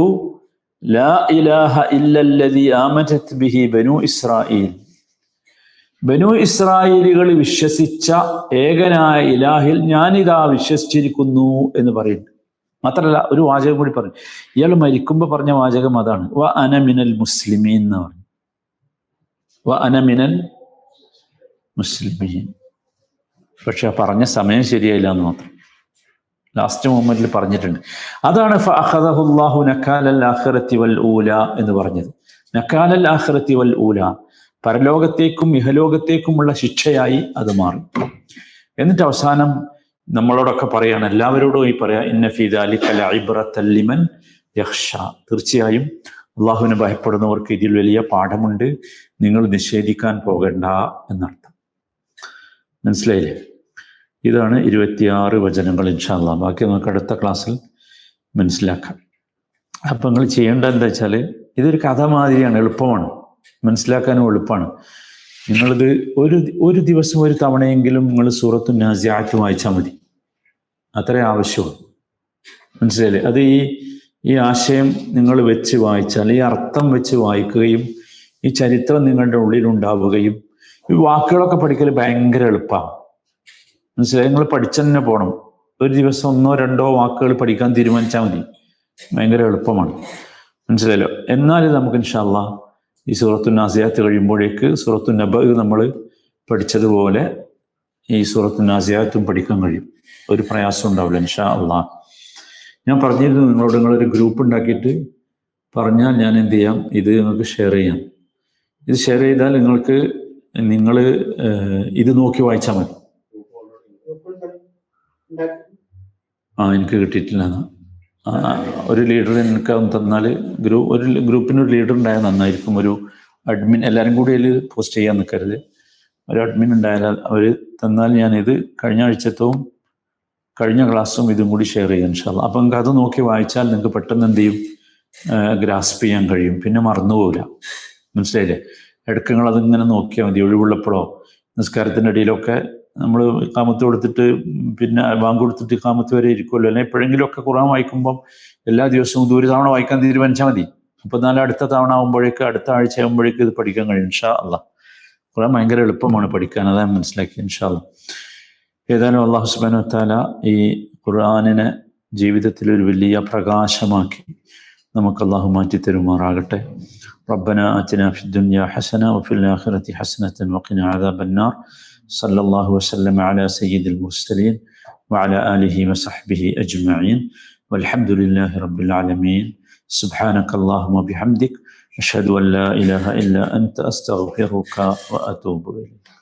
ലാ ഇലാഹ ഇല്ലല്ലദി ആമനത് ബിഹി ബനു ഇസ്രായീൽ. ബനു ഇസ്രായേലികൾ വിശ്വസിച്ച ഏകനായ ഇലാഹിൽ ഞാനിതാ വിശ്വസിച്ചിരിക്കുന്നു എന്ന് പറയുന്നു. മാത്രമല്ല ഒരു വാചകം കൂടി പറഞ്ഞു. ഇയാൾ മരിക്കുമ്പോൾ പറഞ്ഞ വാചകം അതാണ്, വ അന മിനൽ മുസ്ലിമീൻ എന്ന് പറഞ്ഞു. വ അന മിനൽ മുസ്ലിമീൻ. പക്ഷെ പറഞ്ഞ സമയം ശരിയായില്ല എന്ന് മാത്രം. ലാസ്റ്റ് മൊമെന്റിൽ പറഞ്ഞിട്ടുണ്ട്. അതാണ് ഫഅഖദഹുല്ലാഹു നകാലൽ ആഖിറതി വൽ ഊല എന്ന് പറഞ്ഞത്. നകാലൽ ആഖിറതി വൽ ഊല, പരലോകത്തേക്കും ഇഹലോകത്തേക്കുമുള്ള ശിക്ഷയായി അത് മാറി. എന്നിട്ട് അവസാനം നമ്മളോടൊക്കെ പറയാണ്, എല്ലാവരോടും ഈ പറയാ, ഇന്ന ഫീ ദാലിക ലഇബ്റത്തൻ ലിമൻ യഖ്ഷ. തീർച്ചയായും അള്ളാഹുവിനെ ഭയപ്പെടുന്നവർക്ക് ഇതിൽ വലിയ പാഠമുണ്ട്, നിങ്ങൾ നിഷേധിക്കാൻ പോകണ്ട എന്നർത്ഥം. മനസ്സിലായില്ലേ? ഇതാണ് 26 വചനങ്ങൾ. ഇൻഷാ അല്ലാഹ് ബാക്കി നമുക്ക് അടുത്ത ക്ലാസ്സിൽ മനസ്സിലാക്കാം. അപ്പം നിങ്ങൾ ചെയ്യേണ്ടത് എന്താ വെച്ചാൽ, ഇതൊരു കഥ മാതിരിയാണ്, എളുപ്പമാണ്, മനസ്സിലാക്കാനും എളുപ്പമാണ്. നിങ്ങളിത് ഒരു ദിവസം ഒരു തവണയെങ്കിലും നിങ്ങൾ സൂറത്തു നാസിആത്ത് വായിച്ചാൽ മതി. അത്രേ ആവശ്യമുള്ളൂ. മനസ്സിലായില്ലേ? അത് ഈ ആശയം നിങ്ങൾ വെച്ച് വായിച്ചാൽ, ഈ അർത്ഥം വെച്ച് വായിക്കുകയും ഈ ചരിത്രം നിങ്ങളുടെ ഉള്ളിലുണ്ടാവുകയും ഈ വാക്കുകളൊക്കെ പഠിക്കൽ ഭയങ്കര എളുപ്പമാണ്. മനസ്സിലായി? നിങ്ങൾ പഠിച്ചു തന്നെ പോകണം. ഒരു ദിവസം 1-2 വാക്കുകൾ പഠിക്കാൻ തീരുമാനിച്ചാൽ മതി, ഭയങ്കര എളുപ്പമാണ്. മനസ്സിലായല്ലോ. എന്നാലും നമുക്ക് ഇൻഷാ അല്ലാഹ് ഈ സൂറത്തുൻ നാസിയാത്ത് കഴിയുമ്പോഴേക്ക് സൂറത്തുൻ നബ നമ്മൾ പഠിച്ചതുപോലെ ഈ സൂറത്തുൻ നാസിയാത്തും പഠിക്കാൻ കഴിയും. ഒരു പ്രയാസം ഉണ്ടാവില്ല ഇൻഷാ അല്ലാഹ്. ഞാൻ പറഞ്ഞിരുന്നു നിങ്ങളോട്, നിങ്ങളൊരു ഗ്രൂപ്പ് ഉണ്ടാക്കിയിട്ട് പറഞ്ഞാൽ ഞാൻ എന്ത് ചെയ്യാം, ഇത് നിങ്ങൾക്ക് ഷെയർ ചെയ്യാം. ഇത് ഷെയർ ചെയ്താൽ നിങ്ങൾ ഇത് നോക്കി വായിച്ചാൽ മതി. എനിക്ക് കിട്ടിയിട്ടില്ല. ഒരു ലീഡർ എനിക്ക് തന്നാൽ ഒരു ഗ്രൂപ്പിനൊരു ലീഡർ ഉണ്ടായാൽ നന്നായിരിക്കും. ഒരു അഡ്മിൻ, എല്ലാവരും കൂടി അതിൽ പോസ്റ്റ് ചെയ്യാൻ നിൽക്കരുത്. ഒരു അഡ്മിൻ ഉണ്ടായാൽ അവർ തന്നാൽ ഞാനിത് കഴിഞ്ഞ ആഴ്ചത്തവും കഴിഞ്ഞ ക്ലാസ്സും ഇതും കൂടി ഷെയർ ചെയ്യാം ഇൻഷാ അല്ലാഹ്. അപ്പം നിങ്ങൾക്ക് അത് നോക്കി വായിച്ചാൽ നിങ്ങൾക്ക് പെട്ടെന്ന് എന്ത് ചെയ്യും, ഗ്രാസ്പ് ചെയ്യാൻ കഴിയും. പിന്നെ മറന്നുപോകില്ല. മനസ്സിലായില്ലേ? ഇടയ്ക്ക് നിങ്ങൾ അതിങ്ങനെ നോക്കിയാൽ മതി. ഒഴിവുള്ളപ്പോഴോ നിസ്കാരത്തിൻ്റെ ഇടയിലൊക്കെ നമ്മൾ ഇഖാമത്ത് കൊടുത്തിട്ട് പിന്നെ ബാങ്ക് കൊടുത്തിട്ട് ഇഖാമത്ത് വരെ ഇരിക്കുമല്ലോ, അല്ലെങ്കിൽ എപ്പോഴെങ്കിലുമൊക്കെ ഖുർആൻ വായിക്കുമ്പം എല്ലാ ദിവസവും ഒരു തവണ വായിക്കാൻ തീരുമാനിച്ചാൽ മതി. അപ്പോൾ എന്നാലും അടുത്ത തവണ ആകുമ്പോഴേക്ക്, അടുത്ത ആഴ്ച ആകുമ്പോഴേക്ക് ഇത് പഠിക്കാൻ കഴിയും ഇൻഷാ അല്ലാഹ്. ഖുർആൻ ഭയങ്കര എളുപ്പമാണ് പഠിക്കാൻ, അതാണ് മനസ്സിലാക്കി ഇൻഷാ അല്ലാഹ്. ഏതായാലും അല്ലാഹു സുബ്ഹാനഹു വ തആല ഈ ഖുർആനിനെ ജീവിതത്തിൽ ഒരു വലിയ പ്രകാശമാക്കി നമുക്ക് അല്ലാഹു മാറ്റി തരുമാറാകട്ടെ. റബ്ബന ആതിനാ ഫിദ്ദുനിയ ഹസന വഫിൽ ആഖിറതി ഹസനതൻ വഖിനാ അദാബന്നാർ. സല്ലല്ലാഹു വസല്ലമ അലാ സയ്യിദിൽ മുർസലീൻ വഅലാ ആലിഹി വസഹ്ബിഹി അജ്മഈൻ വൽഹംദുലില്ലാഹി റബ്ബിൽ ആലമീൻ. സുബ്ഹാനകല്ലാഹുമ്മ ബിഹംദിക് അഷ്ഹദു അൻ ലാ ഇലാഹ ഇല്ലാ അൻത അസ്തഗ്ഫിറുക വഅതൂബു ഇലൈക്.